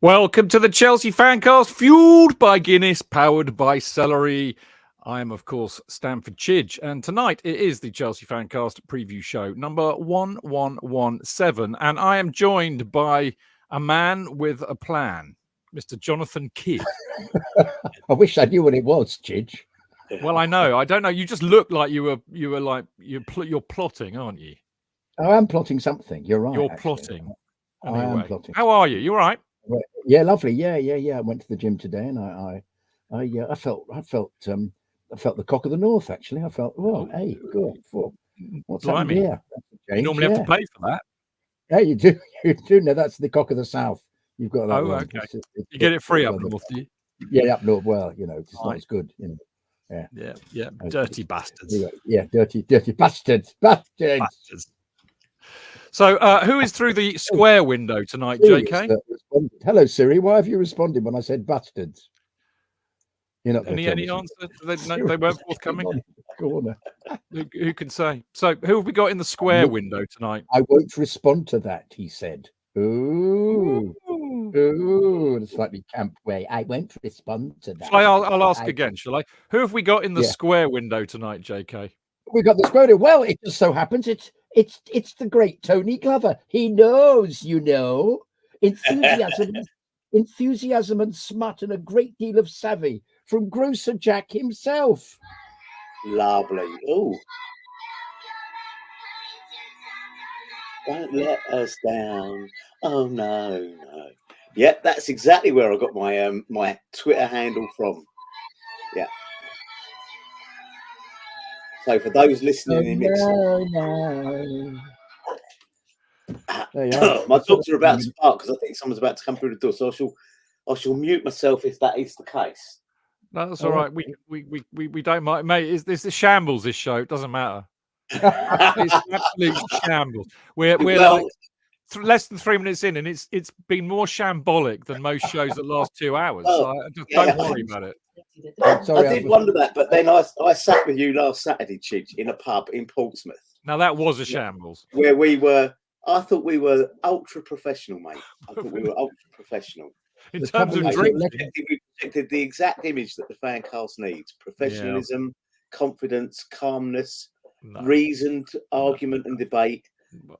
Welcome to the Chelsea Fancast, fueled by Guinness, powered by celery. I am, of course, Stamford Chidge, and tonight it is the Chelsea Fancast preview show, number 1117, and I am joined by a man with a plan, Mr. Jonathan Kydd. I wish I knew what it was, Chidge. Well, I know. I don't know. You just look like you're plotting, aren't you? I am plotting something. You're right. You're actually. plotting. Anyway, Anyway, I am plotting. how are you? You all right? Yeah, lovely. Yeah. I went to the gym today, and I felt the cock of the north. Actually, I felt hey, good. What's happened here? You normally have to pay for that. Yeah, you do. You do. No, that's the cock of the south. You've got that. Oh, wrong. okay. You get it free up north, do you? Yeah, up north. Well, it's not as good. Yeah. Dirty bastards. Yeah, dirty bastards. So, who is through the square window tonight, JK? Hello, Siri. Why have you responded when I said bastards? You're not any answer? They weren't forthcoming. Who can say? So, who have we got in the square window tonight? I won't respond to that, he said. Ooh, in a slightly camp way. I won't respond to that. I'll ask again, shall I? Who have we got in the square window tonight, JK? We got the square window. Well, it just so happens it's the great Tony Glover. He knows, enthusiasm and smut, and a great deal of savvy from Grocer Jack himself. Lovely. Oh, don't let us down. Oh no. Yep, that's exactly where I got my my Twitter handle from. Yeah. So for those listening in my dogs are about to bark because I think someone's about to come through the door. So I shall mute myself if that is the case. No, that's all right. We don't mind, mate. It's a shambles. This show, it doesn't matter. It's absolute shambles. We're like less than 3 minutes in, and it's been more shambolic than most shows that last 2 hours. So don't worry about it. Sorry, I did wonder that, but then I sat with you last Saturday, Chidge, in a pub in Portsmouth. Now that was a shambles. Where I thought we were ultra professional, mate. I thought we were ultra professional. In terms of drinking, we projected the exact image that the Fancast needs: professionalism, confidence, calmness, reasoned argument and debate,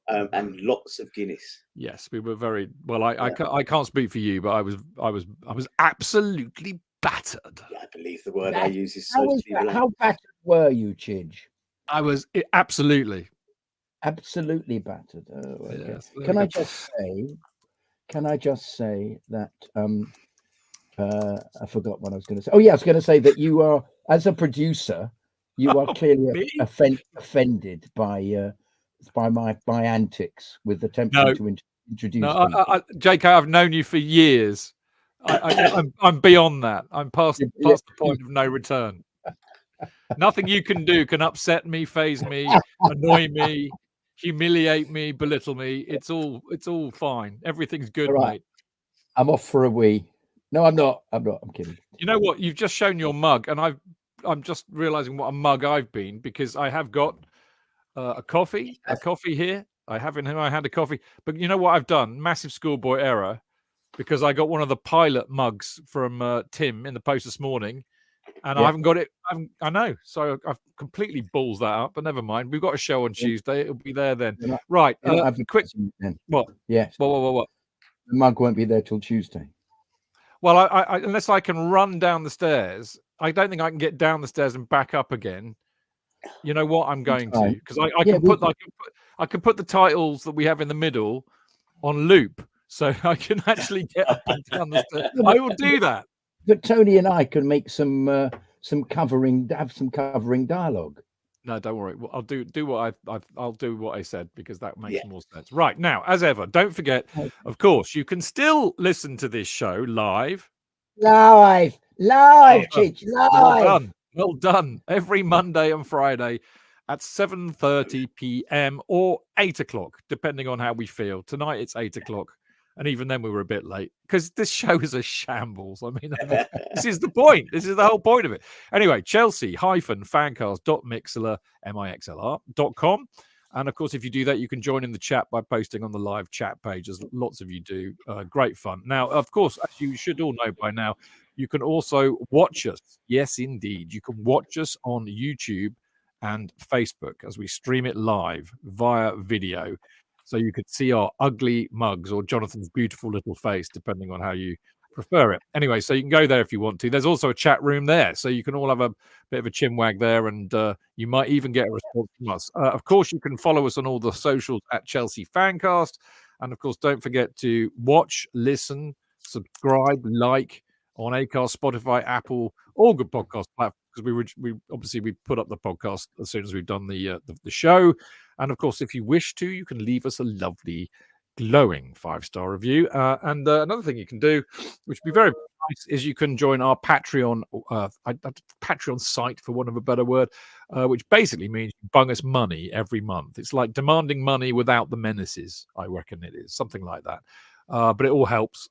and lots of Guinness. Yes, we were very well. I can't speak for you, but I was absolutely battered. I believe the word I use is how battered were you, Chidge? I was absolutely battered. Oh, okay. Yes, Can I just say that I forgot what I was going to say. Oh yeah, I was going to say that you are, as a producer, you are clearly offended by my antics with attempting to introduce. No, JK, I've known you for years. I'm beyond that. I'm past the point of no return. Nothing you can do can upset me, faze me, annoy me, humiliate me, belittle me. It's all fine. Everything's good, mate. I'm off for a wee. No, I'm not. I'm kidding. You know what? You've just shown your mug, and I'm just realizing what a mug I've been, because I have got a coffee here. I have in my hand a coffee, but you know what I've done? Massive schoolboy error, because I got one of the pilot mugs from Tim in the post this morning, and I haven't got it. I know, so I've completely balls that up. But never mind. We've got a show on Tuesday. It'll be there then. Right. Quick. What? Yes. What? The mug won't be there till Tuesday. Well, I unless I can run down the stairs, I don't think I can get down the stairs and back up again. You know what? I'm going to, because I can put the titles that we have in the middle on loop, so I can actually get up and down the stairs. I will do that. But Tony and I can make some covering dialogue. No, don't worry. I'll do what I'll do what I said, because that makes more sense. Right, now, as ever, don't forget, of course, you can still listen to this show live, Chidge, live. Well done. Every Monday and Friday at 7:30 p.m. or 8 o'clock, depending on how we feel. Tonight it's 8 o'clock. And even then we were a bit late, because this show is a shambles. I mean, this is the point. This is the whole point of it. Anyway, Chelsea-fancast.mixlr.com. And of course, if you do that, you can join in the chat by posting on the live chat page, as lots of you do. Great fun. Now, of course, as you should all know by now, you can also watch us. Yes, indeed. You can watch us on YouTube and Facebook as we stream it live via video. So you could see our ugly mugs or Jonathan's beautiful little face, depending on how you prefer it. Anyway, so you can go there if you want to. There's also a chat room there, so you can all have a bit of a chinwag there, and you might even get a response from us. Of course, you can follow us on all the socials at Chelsea FanCast, and of course, don't forget to watch, listen, subscribe, like on Acast, Spotify, Apple, all good podcast platforms. Because we put up the podcast as soon as we've done the show, and of course, if you wish to, you can leave us a lovely, glowing 5-star review. And another thing you can do, which would be very nice, is you can join our Patreon Patreon site, for want of a better word, which basically means you bung us money every month. It's like demanding money without the menaces. I reckon it is something like that. But it all helps.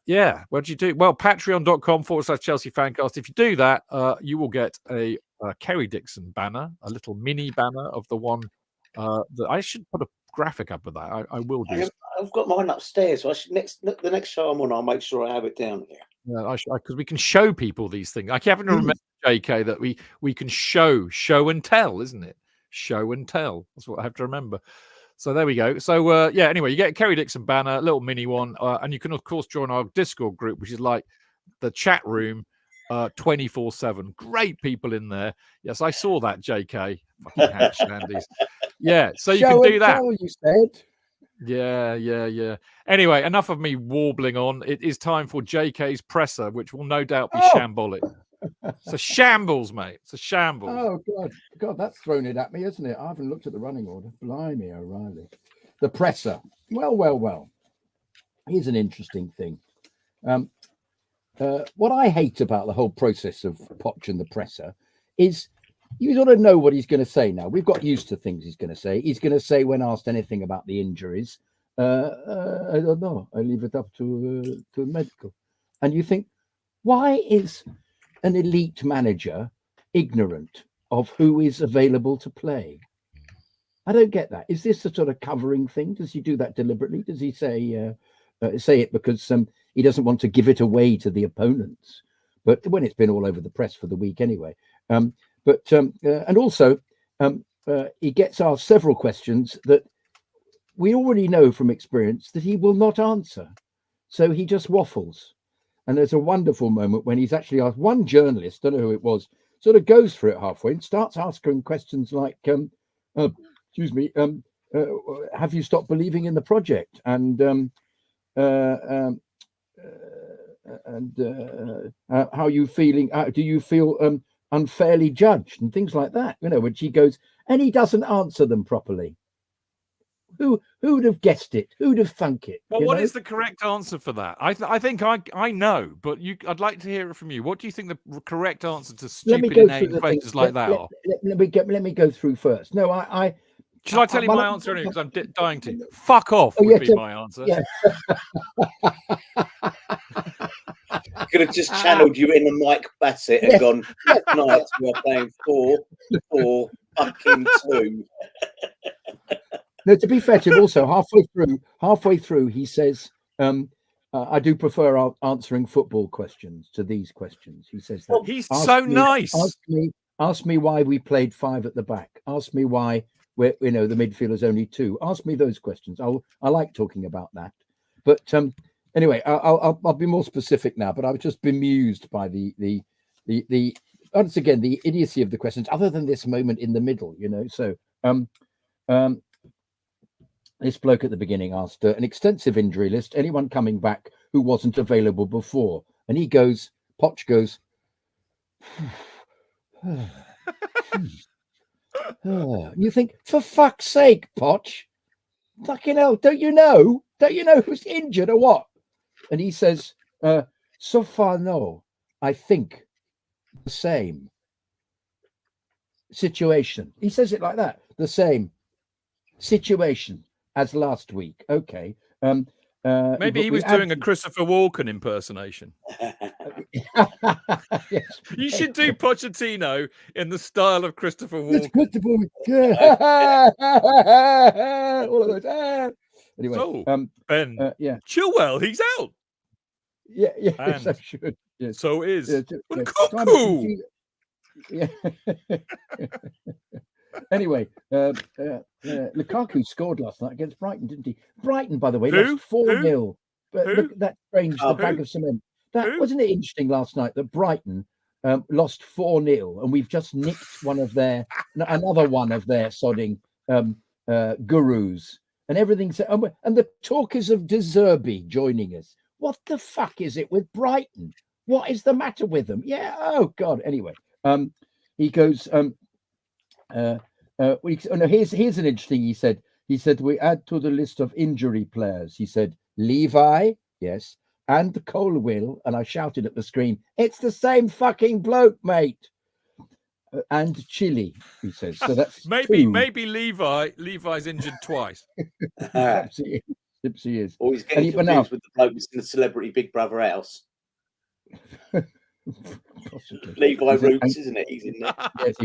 Yeah, what do you do? Well, patreon.com/Chelsea Fancast. If you do that, you will get a Kerry Dixon banner, a little mini banner of the one that I should put a graphic up of that. I will do. I've got mine upstairs. So I should the next show I'm on, I'll make sure I have it down here. Yeah, because we can show people these things. I keep having to remember, JK, that we can show and tell, isn't it? Show and tell. That's what I have to remember. So there we go. So yeah, anyway, you get a Kerry Dixon banner, a little mini one, and you can of course join our Discord group, which is like the chat room 24/7. Great people in there. Yes, I saw that, JK. Fucking hat shandies. Yeah, so you can do that. You said. Yeah. Anyway, enough of me warbling on. It is time for JK's presser, which will no doubt be shambolic. It's a shambles, mate. It's a shambles. Oh, God, that's thrown it at me, isn't it? I haven't looked at the running order. Blimey, O'Reilly. The presser. Well. Here's an interesting thing. What I hate about the whole process of Poch and the presser is you sort of know what he's going to say now. We've got used to things he's going to say. He's going to say, when asked anything about the injuries, I don't know. I leave it up to medical. And you think, why is an elite manager ignorant of who is available to play? I don't get that. Is this a sort of covering thing? Does he do that deliberately? Does he say it because he doesn't want to give it away to the opponents? But when it's been all over the press for the week anyway. And also he gets asked several questions that we already know from experience that he will not answer. So he just waffles. And there's a wonderful moment when he's actually asked, one journalist, don't know who it was, sort of goes for it halfway and starts asking questions like, excuse me, have you stopped believing in the project? And how are you feeling? Do you feel unfairly judged and things like that? You know, which he goes, and he doesn't answer them properly. Who would have guessed it? Who'd have thunk it? Well, what is the correct answer for that? I think I know, but I'd like to hear it from you. What do you think the correct answer to stupid inane questions like that are? Let me go through first. No, Shall I tell you my answer anyway? Because I'm dying to. Fuck off would be my answer. Yeah. Could have just channeled you in a Mike Bassett and gone, tonight we are playing 4 fucking 2. No, to be fair to him, also halfway through, he says, "I do prefer answering football questions to these questions." He says that. He's so nice. Ask me why we played 5 at the back. Ask me why the midfielder's only 2. Ask me those questions. I like talking about that. But anyway, I'll be more specific now. But I was just bemused by the once again the idiocy of the questions. Other than this moment in the middle, So this bloke at the beginning asked an extensive injury list. Anyone coming back who wasn't available before? And Poch goes. You think, for fuck's sake, Poch, fucking hell, don't you know who's injured or what? And he says, so far, no, I think the same situation. He says it like that, the same situation as last week. Okay. Maybe he was doing a Christopher Walken impersonation. Yes. You should do Pochettino in the style of Christopher Walken. All of those. Anyway, so, Ben, yeah, Chilwell, he's out. Yeah, And so should. Yes. so is Cuckoo. Yeah. Anyway, Lukaku scored last night against Brighton, didn't he? Brighton, by the way, lost 4-0. But look, that's strange. The bag of cement. Wasn't it interesting last night that Brighton lost 4-0, and we've just nicked another one of their sodding gurus, and everything's and the talk is of De Zerbi joining us. What the fuck is it with Brighton? What is the matter with them? Yeah. Oh God. Anyway, he goes. Here's an interesting. He said we add to the list of injury players. He said Levi, yes, and Colwill, and I shouted at the screen, "It's the same fucking bloke, mate." And Chile, he says. So that's maybe Levi's injured twice. Perhaps he is. Or he's getting confused with the bloke that's in the Celebrity Big Brother house. Levi Roots, isn't it? He's in there. Yes,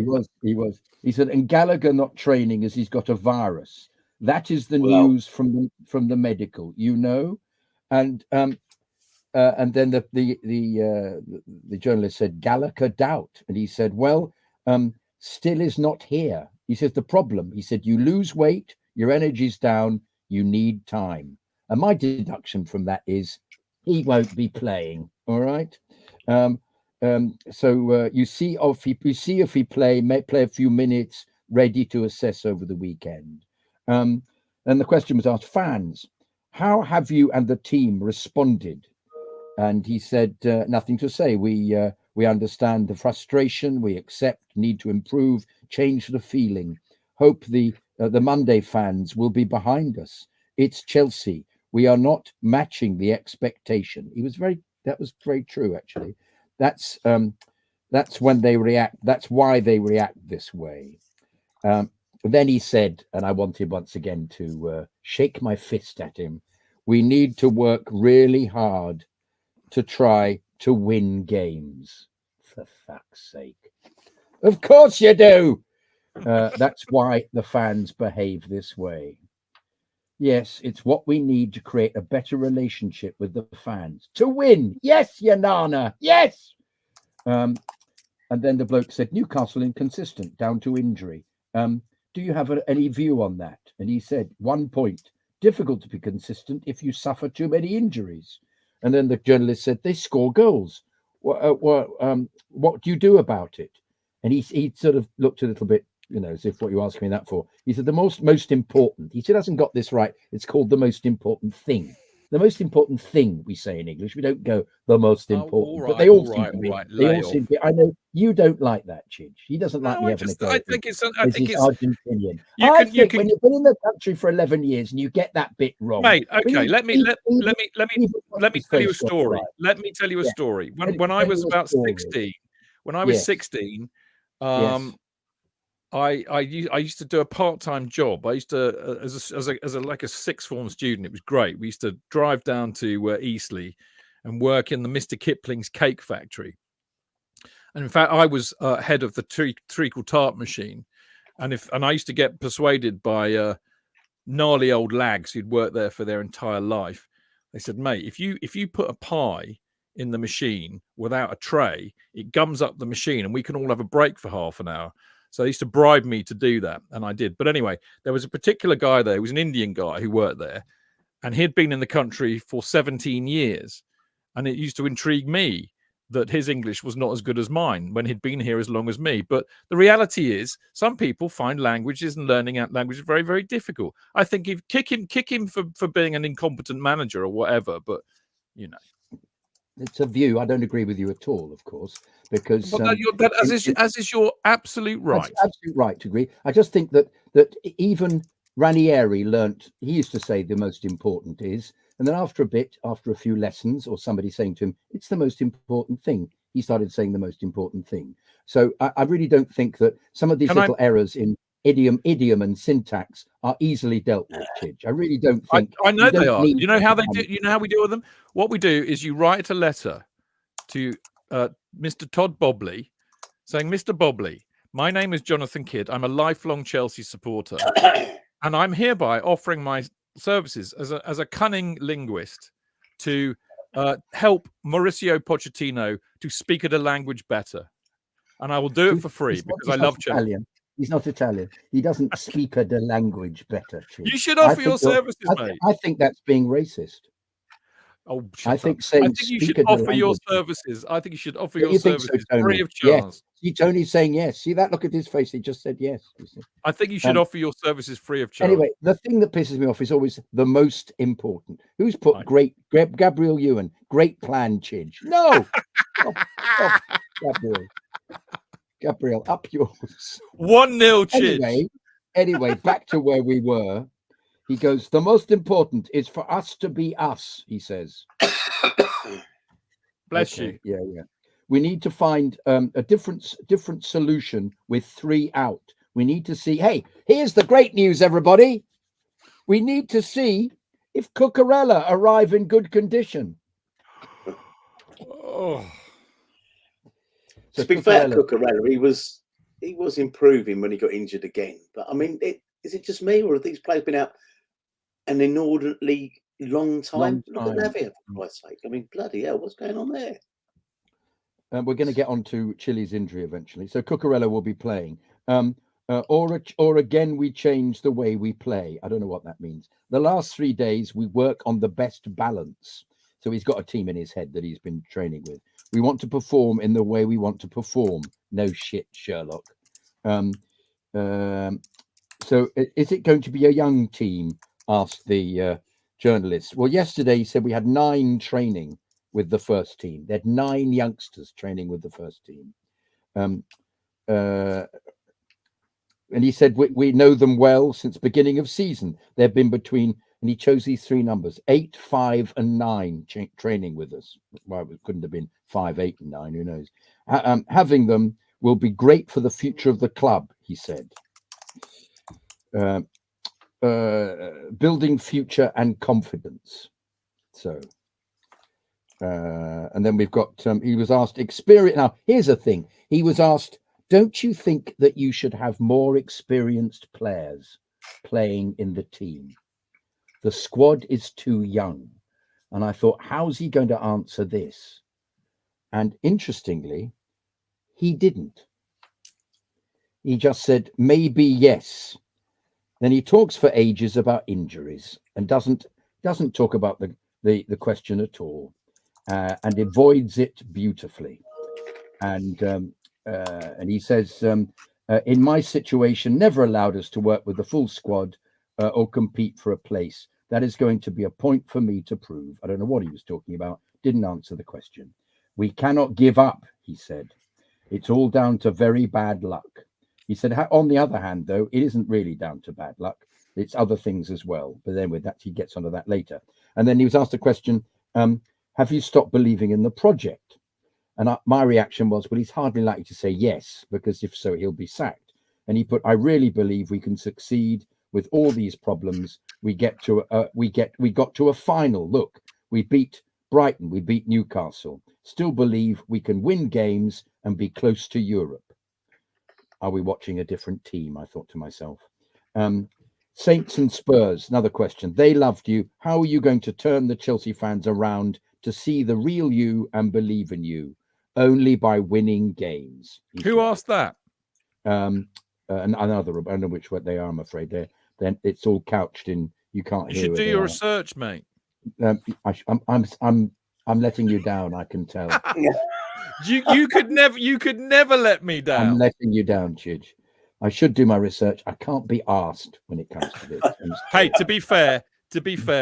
he was. He said, and Gallagher not training as he's got a virus. That is the news from the medical, and then the journalist said Gallagher doubt, and he said, still is not here. He says the problem. He said you lose weight, your energy's down, you need time. And my deduction from that is he won't be playing. All right. So you see if he may play a few minutes, ready to assess over the weekend. And the question was asked, fans, how have you and the team responded? And he said, nothing to say. We understand the frustration. We accept, need to improve, change the feeling. Hope the Monday fans will be behind us. It's Chelsea. We are not matching the expectation. That was very true, actually. That's when they react. That's why they react this way. Then he said, and I wanted once again to shake my fist at him, we need to work really hard to try to win games. For fuck's sake. Of course you do. That's why the fans behave this way. Yes, it's what we need to create a better relationship with the fans. To win. Yes, Yanana. Yes. And then the bloke said, Newcastle inconsistent, down to injury. Do you have any view on that? And he said, 1 point. Difficult to be consistent if you suffer too many injuries. And then the journalist said, they score goals. What do you do about it? And he sort of looked a little bit, as if what you asked me that for. He said, the most important. He still hasn't got this right. It's called the most important thing. The most important thing, we say in English. We don't go the most important. But they all seem to be. They all seem to be. I know you don't like that, Chidge. He doesn't like me having a go. I think it's Argentinian. I think when you've been in the country for 11 years and you get that bit wrong. Mate, okay, let me tell you a story. Let me tell you a story. When I was about 16, I used to do a part-time job. I used to as a sixth form student. It was great. We used to drive down to Eastleigh and work in the Mr. Kipling's cake factory. And in fact, I was head of the treacle tart machine. And I used to get persuaded by gnarly old lags who'd worked there for their entire life. They said, mate, if you put a pie in the machine without a tray, it gums up the machine and we can all have a break for half an hour. So they used to bribe me to do that, and I did. But anyway, there was a particular guy there. He was an Indian guy who worked there, and he'd been in the country for 17 years. And it used to intrigue me that his English was not as good as mine when he'd been here as long as me. But the reality is, some people find languages and learning out languages very, very difficult. I think if kick him for being an incompetent manager or whatever. But it's a view. I don't agree with you at all, of course, because as is your absolute right. That's absolute right to agree. I just think that even Ranieri learnt. He used to say the most important is, and then after a few lessons, or somebody saying to him, "It's the most important thing," he started saying the most important thing. So I really don't think that some of these errors in idiom and syntax are easily dealt with, Chidge. I really don't think. I know they are. need You know how they to do. You know how we deal with them. What we do is you write a letter to Mr. Todd Bobley, saying, "Mr. Bobley, my name is Jonathan Kydd. I'm a lifelong Chelsea supporter, and I'm hereby offering my services as a cunning linguist to help Mauricio Pochettino to speak at a language better, and I will do it for free because I love Chelsea." Italian. He's not Italian. He doesn't speak the language better. Chidge. You should offer your services, mate. I think that's being racist. Oh, I think saying you should offer your services. I think you should offer your services free of charge. Yes. See, Tony's saying yes. See that look at his face? He just said yes. I think you should offer your services free of charge. Anyway, the thing that pisses me off is always the most important. Who's put Gabriel Ewan? Great plan, Chidge. No, stop, Gabriel, up yours. 1-0, Chidge. Anyway, back to where we were. He goes, the most important is for us to be us, he says. Bless you. Yeah. We need to find a different solution with 3 out. We need to see, hey, here's the great news, everybody. We need to see if Cucurella arrive in good condition. Oh. So to be fair, Cucurella, he was improving when he got injured again. But I mean, is it just me, or have these players been out an inordinately long time? Look at Navia, for Christ's sake. I mean, bloody hell, what's going on there? We're going to get on to Chile's injury eventually. So Cucurella will be playing. Or again, we change the way we play. I don't know what that means. The last 3 days, we work on the best balance. So he's got a team in his head that he's been training with. We want to perform in the way we want to perform. No shit, Sherlock. So is it going to be a young team? Asked the journalist. Well, yesterday he said we had 9 training with the first team. They had 9 youngsters training with the first team. And he said, we know them well since beginning of season. They've been between, and he chose these 3 numbers, 8, 5, and 9 training with us. Well, it couldn't have been 5, 8, and 9, who knows. Having them will be great for the future of the club, he said. Building future and confidence. So, and then we've got, he was asked, experience. Now, here's the thing. He was asked, don't you think that you should have more experienced players playing in the team? The squad is too young. And I thought, how's he going to answer this? And interestingly, he didn't. He just said, maybe yes. Then he talks for ages about injuries and doesn't talk about the question at all, and avoids it beautifully. And he says, in my situation, never allowed us to work with the full squad or compete for a place. That is going to be a point for me to prove. I don't know what he was talking about. Didn't answer the question. We cannot give up, he said. It's all down to very bad luck. He said, on the other hand, though, it isn't really down to bad luck. It's other things as well. But then with that, he gets onto that later. And then he was asked a question, have you stopped believing in the project? And my reaction was, well, he's hardly likely to say yes, because if so, he'll be sacked. And he put, I really believe we can succeed with all these problems. We got to a final. Look, we beat Brighton, we beat Newcastle. Still believe we can win games and be close to Europe. Are we watching a different team? I thought to myself. Saints and Spurs, another question. They loved you. How are you going to turn the Chelsea fans around to see the real you and believe in you? Only by winning games. Who asked that? Another, I don't know which way they are, I'm afraid. Then it's all couched in, you can't hear. You should do your research, mate. I'm letting you down, I can tell. You could never let me down. I'm letting you down, Chidge. I should do my research. I can't be asked when it comes to this. Hey, to be fair,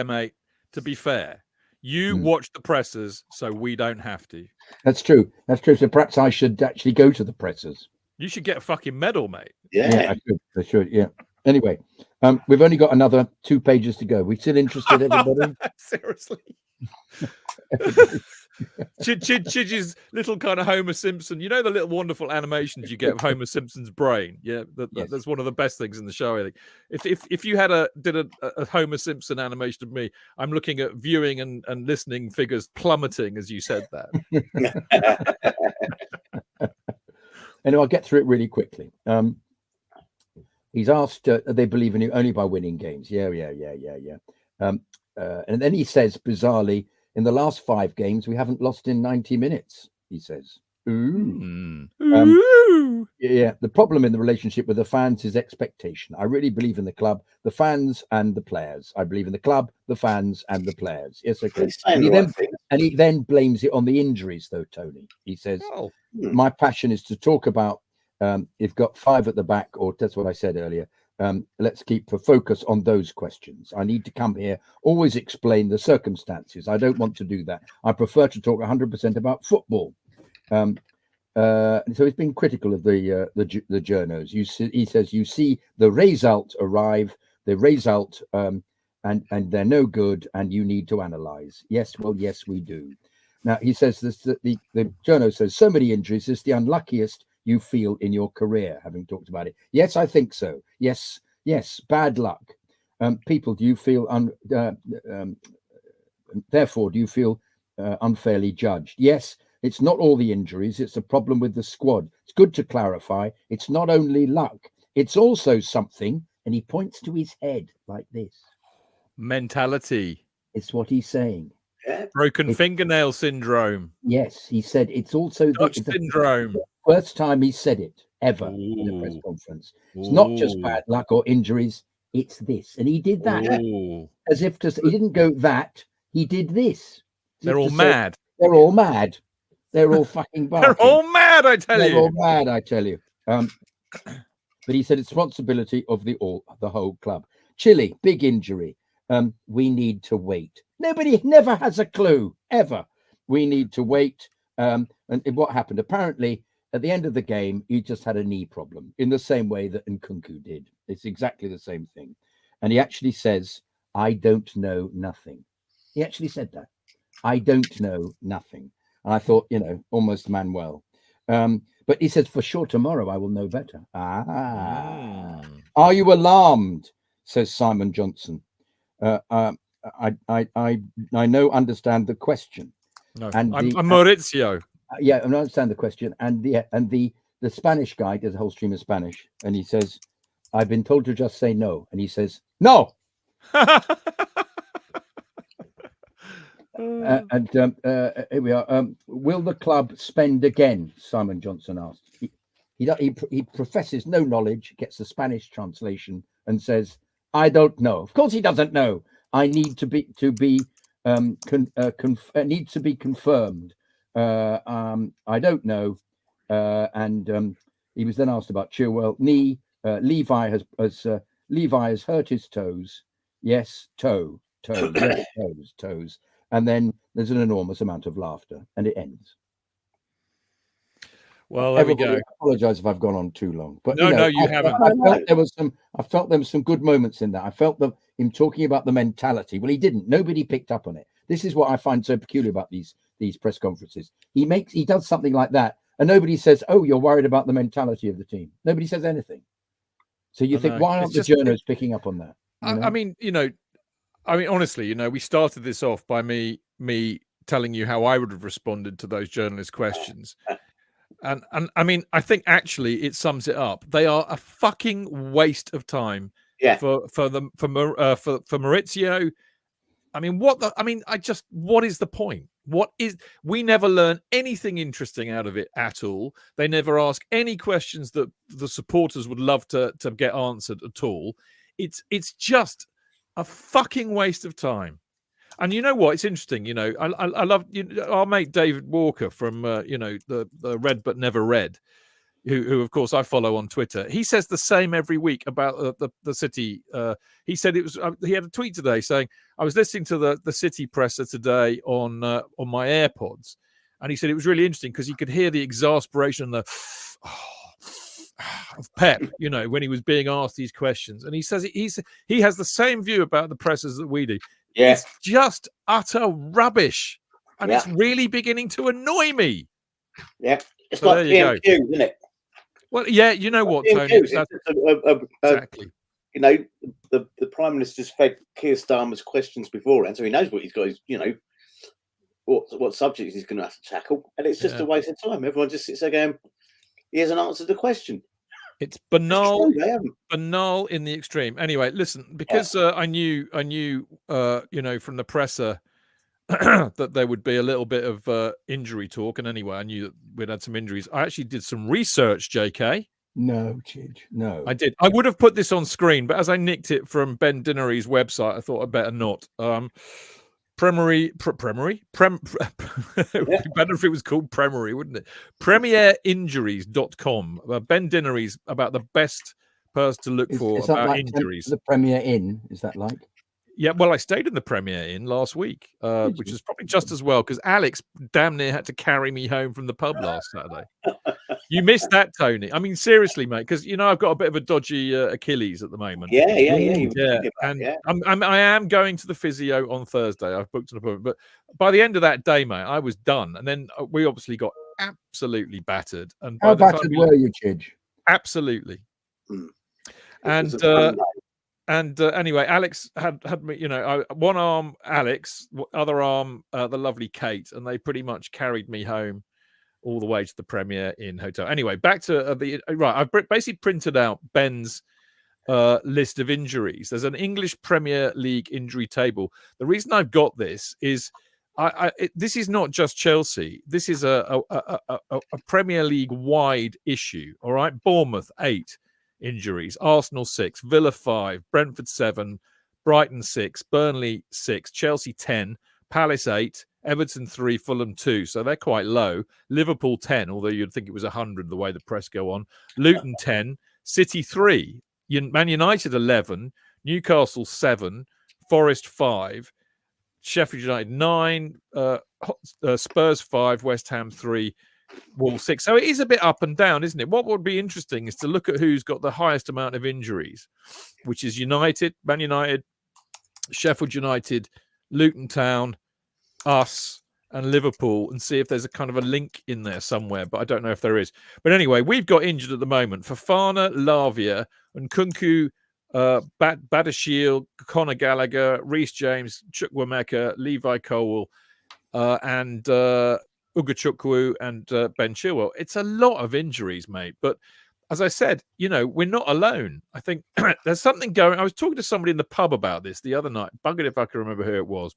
mate, to be fair, you watch the pressers, so we don't have to. That's true. So perhaps I should actually go to the pressers. You should get a fucking medal, mate. Yeah, I should. Yeah. Anyway, we've only got another 2 pages to go. We still interested, everybody? Seriously. Chidge's little kind of Homer Simpson. You know the little wonderful animations you get of Homer Simpson's brain. Yeah, Yes. that's one of the best things in the show. I think if you had did a Homer Simpson animation of me, I'm looking at viewing and listening figures plummeting as you said that. Anyway, I'll get through it really quickly. He's asked, they believe in you only by winning games. Yeah. And then he says, bizarrely, in the last 5 games, we haven't lost in 90 minutes, he says. Ooh. Yeah, the problem in the relationship with the fans is expectation. I really believe in the club, the fans and the players. I believe in the club, the fans and the players. Yes, okay. And he then blames it on the injuries, though, Tony. He says, my passion is to talk about you've got 5 at the back, or that's what I said earlier. Let's keep a focus on those questions. I need to come here, always explain the circumstances. I don't want to do that. I prefer to talk 100% about football. So he's been critical of the journos. He says, you see the result arrive, the result, and they're no good, and you need to analyze. Yes, well, yes, we do. Now, he says this, the journo says, so many injuries, this is the unluckiest you feel in your career, having talked about it. Yes, I think so. Yes, bad luck. People, do you feel therefore do you feel unfairly judged? Yes, it's not all the injuries, it's a problem with the squad. It's good to clarify, it's not only luck, it's also something, and he points to his head like this. Mentality. It's what he's saying. Broken fingernail syndrome. Yes, he said it's also Dutch syndrome. First time he said it ever in a press conference. It's not just bad luck or injuries, it's this. And he did that as if to say, he didn't go that, he did this. They're all mad. They're all mad. They're all fucking barking. They're all mad, I tell you. They're all mad, I tell you. But he said it's responsibility of the whole club. Chile, big injury. We need to wait. Nobody never has a clue, ever. We need to wait. And what happened? Apparently, at the end of the game, he just had a knee problem in the same way that Nkunku did. It's exactly the same thing. And he actually says, I don't know nothing. He actually said that. I don't know nothing. And I thought, almost Manuel. But he says, for sure, tomorrow I will know better. Are you alarmed? Says Simon Johnson. I understand the question. No, I'm Maurizio. I understand the question. And the Spanish guy does a whole stream of Spanish, and he says, I've been told to just say no. And he says, no. Here we are. Will the club spend again? Simon Johnson asked. He professes no knowledge, gets the Spanish translation, and says, I don't know. Of course he doesn't know. I need to be needs to be confirmed. I don't know. And he was then asked about Chilwell. Levi has hurt his toes. Yes, toe. Yes, toes. And then there's an enormous amount of laughter, and it ends. Well, there we go. I apologize if I've gone on too long, but no, you haven't. I felt there was some good moments in that. I felt him talking about the mentality. Well, he didn't. Nobody picked up on it. This is what I find so peculiar about these press conferences. He does something like that, and nobody says, "Oh, you're worried about the mentality of the team." Nobody says anything. So you think, why aren't the journalists picking up on that? I mean, honestly, we started this off by me telling you how I would have responded to those journalist questions. And I mean, I think actually it sums it up. They are a fucking waste of time for Maurizio. I mean, what is the point? We never learn anything interesting out of it at all. They never ask any questions that the supporters would love to get answered at all. It's just a fucking waste of time. And you know what? It's interesting. I love our mate David Walker from the Red But Never Read, who of course I follow on Twitter. He says the same every week about the City. He said he had a tweet today saying, I was listening to the City presser today on my AirPods, and he said it was really interesting because he could hear the exasperation and of Pep, when he was being asked these questions. And he says he has the same view about the pressers that we do. Yeah. It's just utter rubbish. and it's really beginning to annoy me. Yeah, it's So like PMQ, isn't it? Well, yeah, you know what, Tony? Exactly. You know, the Prime Minister's fed Keir Starmer's questions beforehand, so he knows what he's got. You know, what subjects he's going to have to tackle, and it's just a waste of time. Everyone just sits there going, "He hasn't answered the question." It's banal, banal in the extreme. Anyway, listen, because I knew, you know, from the presser that there would be a little bit of injury talk, and anyway, I knew that we'd had some injuries. I actually did some research, JK. No, Chidge, no. I did. I would have put this on screen, but as I nicked it from Ben Dinnery's website, I thought I'd better not. It would be better if it was called Premery, wouldn't it? Premierinjuries.com. Ben Dinnery's about the best person to look for about like injuries. The Premier Inn, is that like? Yeah, well, I stayed in the Premier Inn last week, which is probably just as well, because Alex damn near had to carry me home from the pub last Saturday. You missed that, Tony. I mean, seriously, mate, because, you know, I've got a bit of a dodgy Achilles at the moment. Yeah. And I am going to the physio on Thursday. I've booked an appointment. But by the end of that day, mate, I was done. And then we obviously got absolutely battered. And how battered were you, Chidge? Absolutely. And anyway, Alex had me, you know, one arm Alex, other arm the lovely Kate, and they pretty much carried me home all the way to the Premier Inn hotel. Anyway, back to I've basically printed out Ben's list of injuries. There's an English Premier League injury table. The reason I've got this is this is not just Chelsea. This is a Premier League wide issue. All right, Bournemouth 8 injuries, Arsenal 6, Villa 5, Brentford 7, Brighton 6, Burnley 6, Chelsea 10, Palace 8, Everton 3, Fulham 2. So they're quite low. Liverpool 10, although you'd think it was 100 the way the press go on. Luton 10, City 3, Man United 11, Newcastle 7, Forest 5, Sheffield United 9, Spurs 5, West Ham 3, Wolves 6. So it is a bit up and down, isn't it? What would be interesting is to look at who's got the highest amount of injuries, which is United, Man United, Sheffield United, Luton Town, us, and Liverpool, and see if there's a kind of a link in there somewhere, but I don't know if there is. But anyway, we've got injured at the moment Fofana, Lavia, and Nkunku, Badashil, Conor Gallagher, Reece James, Chukwuemeka, Levi Colwill, and Ugachukwu and Ben Chilwell. It's a lot of injuries, mate. But as I said, you know, we're not alone. I think there's something going. I was talking to somebody in the pub about this the other night. Buggered if I can remember who it was.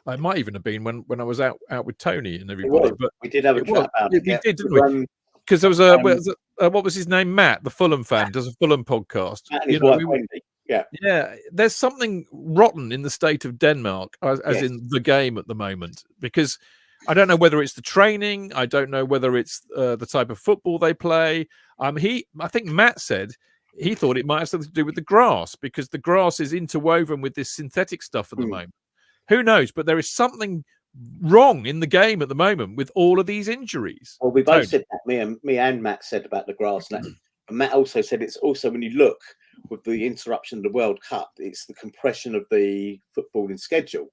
I might even have been when I was out with Tony and everybody. But we did have a chat about it. We did, didn't we? Because there was what was his name? Matt, the Fulham fan, does a Fulham podcast. Yeah. There's something rotten in the state of Denmark, as in the game at the moment, because I don't know whether it's the training. I don't know whether it's the type of football they play. I think Matt said he thought it might have something to do with the grass, because the grass is interwoven with this synthetic stuff at the moment. Who knows? But there is something wrong in the game at the moment with all of these injuries. Well, we both said that. Me and Matt said about the grass. And Matt also said it's also, when you look with the interruption of the World Cup, it's the compression of the footballing schedule.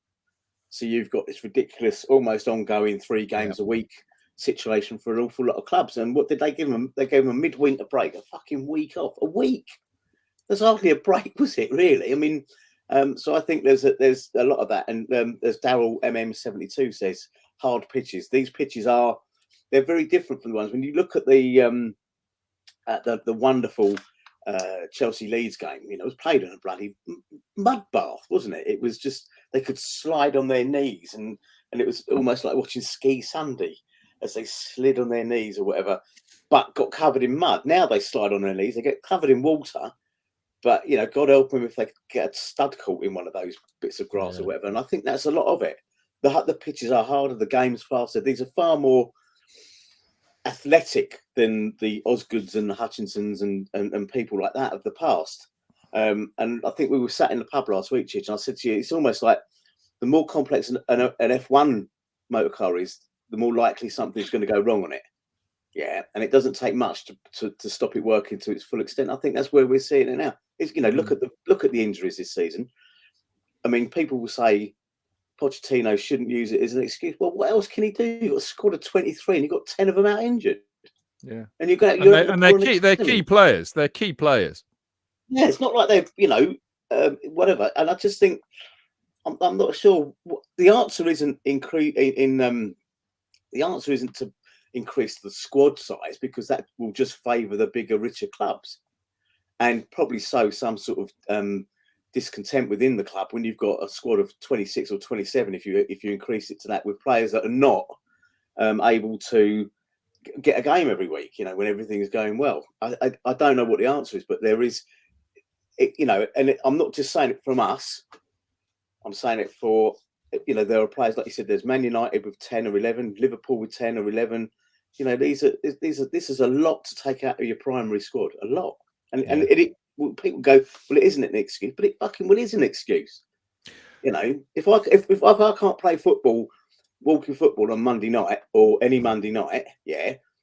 So you've got this ridiculous, almost ongoing 3 games a week situation for an awful lot of clubs. And what did they give them? They gave them a midwinter break, a fucking week off. A week. There's hardly a break, was it, really? I mean, so I think there's a lot of that. And as Daryl MM72 says, hard pitches. These pitches they're very different from the ones. When you look at the wonderful Chelsea Leeds game, you know, it was played in a bloody mud bath, wasn't it? It was just, they could slide on their knees, and it was almost like watching Ski Sunday as they slid on their knees or whatever, but got covered in mud. Now they slide on their knees, they get covered in water, but, you know, God help them if they get a stud caught in one of those bits of grass or whatever. And I think that's a lot of it. The pitches are harder, the game's faster. These are far more athletic than the Osgoods and the Hutchinsons and people like that of the past. And I think we were sat in the pub last week, Chidge, and I said to you, it's almost like the more complex an F1 motor car is, the more likely something's going to go wrong on it. Yeah, and it doesn't take much to stop it working to its full extent. I think that's where we're seeing it now. It's, you know, look at the injuries this season. I mean, people will say Pochettino shouldn't use it as an excuse. Well, what else can he do? You've got a squad of 23 and you've got 10 of them out injured. Yeah. And you're going and they're key players. They're key players. Yeah, it's not like they're, whatever. And I just think I'm not sure. The answer isn't the answer isn't to increase the squad size, because that will just favour the bigger, richer clubs, and probably sow some sort of discontent within the club when you've got a squad of 26 or 27. If you increase it to that, with players that are not able to get a game every week, when everything is going well. I don't know what the answer is, but there is. And I'm not just saying it from us. I'm saying it for, there are players, like you said, there's Man United with 10 or 11, Liverpool with 10 or 11. This is a lot to take out of your primary squad, a lot. And people go, well, it isn't an excuse, but it fucking is an excuse. If I can't play walking football on Monday night or any Monday night,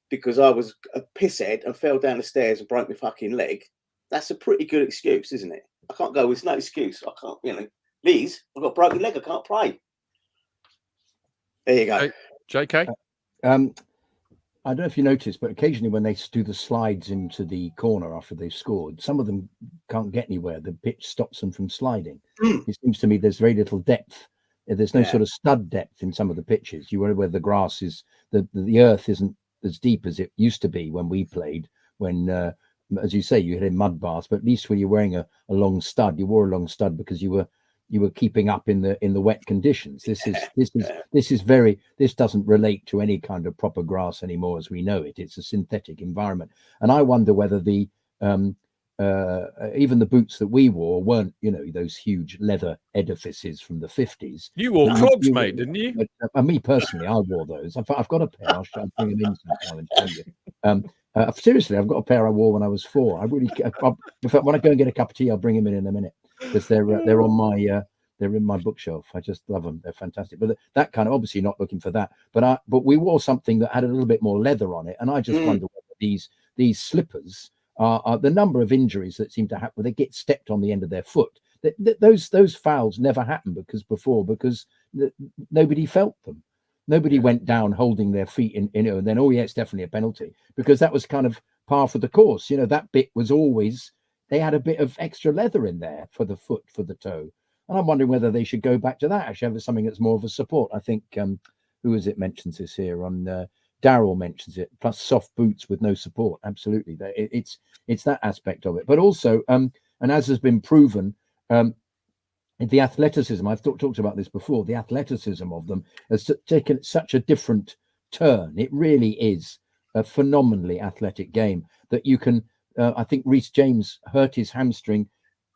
because I was a pisshead and fell down the stairs and broke my fucking leg, that's a pretty good excuse, isn't it? I can't go, it's no excuse. I can't, Liz, I've got a broken leg, I can't play. There you go. JK? I don't know if you noticed, but occasionally when they do the slides into the corner after they've scored, some of them can't get anywhere. The pitch stops them from sliding. It seems to me there's very little depth. There's no sort of stud depth in some of the pitches. You wonder where the grass is, the earth isn't as deep as it used to be when we played, when as you say, you had a mud bath, but at least when you're wearing a long stud, you wore a long stud because you were keeping up in the wet conditions. This doesn't relate to any kind of proper grass anymore as we know it. It's a synthetic environment, and I wonder whether the even the boots that we wore weren't, those huge leather edifices from the 50s. You wore clogs, mate, didn't you? Me personally, I wore those. I've got a pair. I'll bring them in sometime and show you. Seriously, I've got a pair I wore when I was 4. In fact, when I go and get a cup of tea, I'll bring them in a minute, because they're on my they're in my bookshelf. I just love them. They're fantastic. But that kind of, obviously not looking for that. But we wore something that had a little bit more leather on it, and I just wonder whether these slippers are the number of injuries that seem to happen. They get stepped on the end of their foot. Those fouls never happened because nobody felt them. Nobody went down holding their feet and then, it's definitely a penalty, because that was kind of par for the course. That bit was always, they had a bit of extra leather in there for the foot, for the toe. And I'm wondering whether they should go back to that, actually have something that's more of a support. I think, who is it mentions this here on, Daryl mentions it, plus soft boots with no support. Absolutely. It's that aspect of it. But also, and as has been proven, the athleticism, I've talked about this before, the athleticism of them has taken such a different turn. It really is a phenomenally athletic game that you can, I think Reece James hurt his hamstring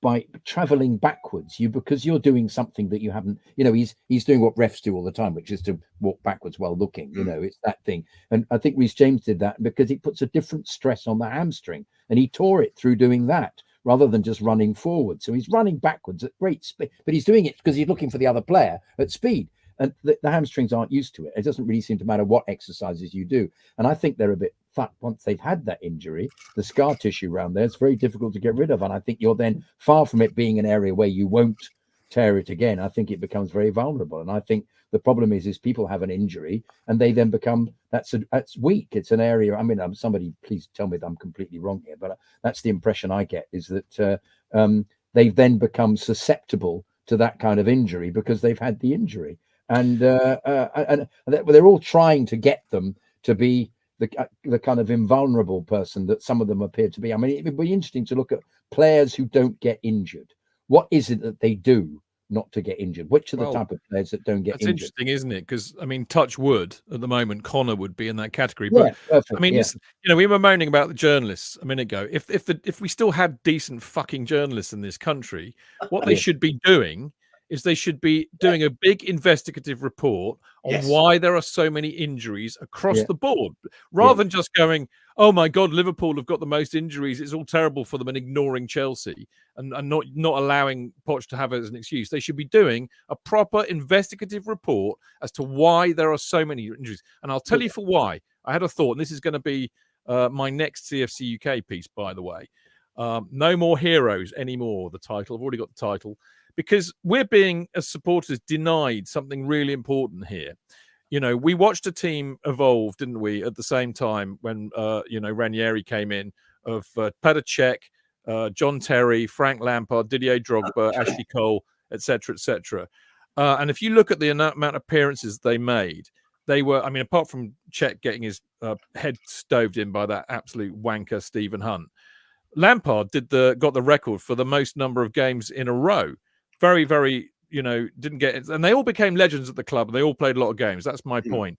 by traveling backwards, because you're doing something that you haven't, he's doing what refs do all the time, which is to walk backwards while looking, it's that thing. And I think Reece James did that because it puts a different stress on the hamstring, and he tore it through doing that, rather than just running forward. So he's running backwards at great speed, but he's doing it because he's looking for the other player at speed. And the hamstrings aren't used to it. It doesn't really seem to matter what exercises you do. And I think they're a bit fucked once they've had that injury. The scar tissue around there, it's very difficult to get rid of. And I think you're then far from it being an area where you won't tear it again. I think it becomes very vulnerable. And I think the problem is people have an injury and they then become, that's weak. It's an area, somebody please tell me that I'm completely wrong here, but that's the impression I get, is that they've then become susceptible to that kind of injury because they've had the injury. And they're all trying to get them to be the kind of invulnerable person that some of them appear to be. It would be interesting to look at players who don't get injured. What is it that they do not to get injured? Which are the type of players that don't get injured? That's interesting, isn't it? Because touch wood, at the moment, Connor would be in that category. But perfect, listen, we were moaning about the journalists a minute ago. If we still had decent fucking journalists in this country, what they should be doing is they should be doing a big investigative report on why there are so many injuries across the board, rather than just going, oh my God, Liverpool have got the most injuries, it's all terrible for them, and ignoring Chelsea and not allowing Poch to have it as an excuse. They should be doing a proper investigative report as to why there are so many injuries. And I'll tell you for why. I had a thought, and this is going to be my next CFC UK piece, by the way. No More Heroes Anymore, the title. I've already got the title. because we're being, as supporters, denied something really important here. We watched a team evolve, didn't we, at the same time when, Ranieri came in, of Petr Cech, John Terry, Frank Lampard, Didier Drogba, Ashley Cole, etc., etc. And if you look at the amount of appearances they made, they were, apart from Cech getting his head stoved in by that absolute wanker Stephen Hunt, Lampard got the record for the most number of games in a row. Very, very, didn't get it. And they all became legends at the club. And they all played a lot of games. That's my point.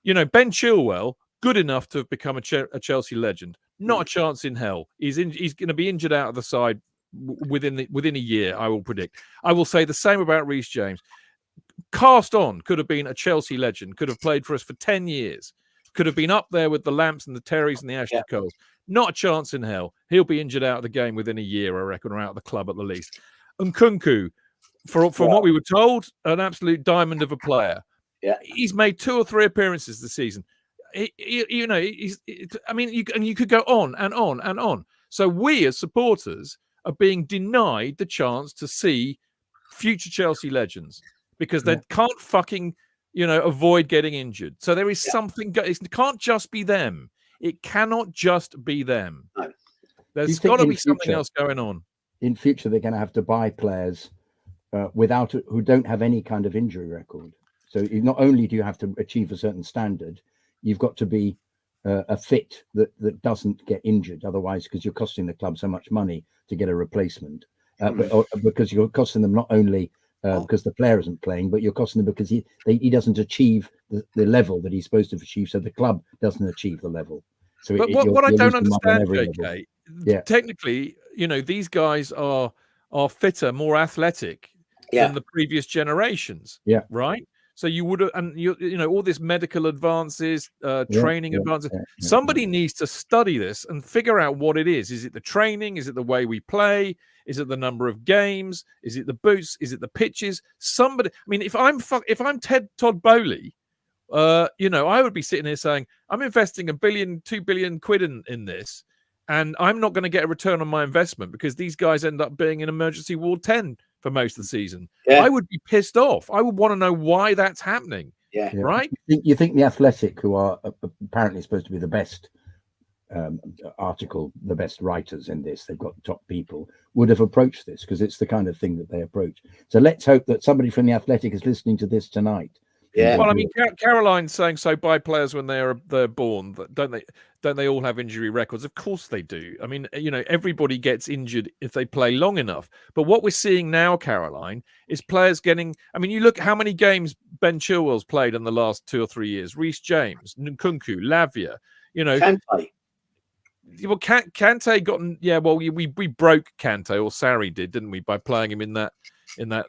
Ben Chilwell, good enough to have become a Chelsea legend. Not a chance in hell. He's going to be injured out of the side within a year, I will predict. I will say the same about Reece James. Cast on, could have been a Chelsea legend. Could have played for us for 10 years. Could have been up there with the Lamps and the Terrys and the Ashley Coles. Not a chance in hell. He'll be injured out of the game within a year, I reckon, or out of the club at the least. And Nkunku, from what we were told, an absolute diamond of a player. Yeah, he's made 2 or 3 appearances this season. You could go on and on and on. So we, as supporters, are being denied the chance to see future Chelsea legends because they can't fucking, avoid getting injured. So there is something. It can't just be them. It cannot just be them. No. There's got to be something else going on. In future, they're going to have to buy players who don't have any kind of injury record. So not only do you have to achieve a certain standard, you've got to be a fit that doesn't get injured. Otherwise, because you're costing the club so much money to get a replacement, because you're costing them not only because the player isn't playing, but you're costing them because he doesn't achieve the level that he's supposed to achieve. So the club doesn't achieve the level. So what I don't understand, JK, technically, these guys are fitter, more athletic than the previous generations. Yeah. Right. So you would have, and all this medical advances, training advances. Somebody needs to study this and figure out what it is. Is it the training? Is it the way we play? Is it the number of games? Is it the boots? Is it the pitches? Somebody. If I'm Todd Bowley, I would be sitting here saying, I'm investing $1 billion, $2 billion quid in this, and I'm not going to get a return on my investment because these guys end up being in emergency ward 10 for most of the season. I would be pissed off. I would want to know why that's happening. Yeah. Right? You think the Athletic, who are apparently supposed to be the best the best writers in this, they've got top people, would have approached this because it's the kind of thing that they approach. So let's hope that somebody from the Athletic is listening to this tonight. Yeah. Well, Caroline's saying so buy players when they're born. Don't they all have injury records? Of course they do. Everybody gets injured if they play long enough. But what we're seeing now, Caroline, is players getting. You look how many games Ben Chilwell's played in the last 2 or 3 years. Reece James, Nkunku, Lavia. Kante. Well, Kante got. Yeah. Well, we broke Kante, or Sarri did, didn't we, by playing him in that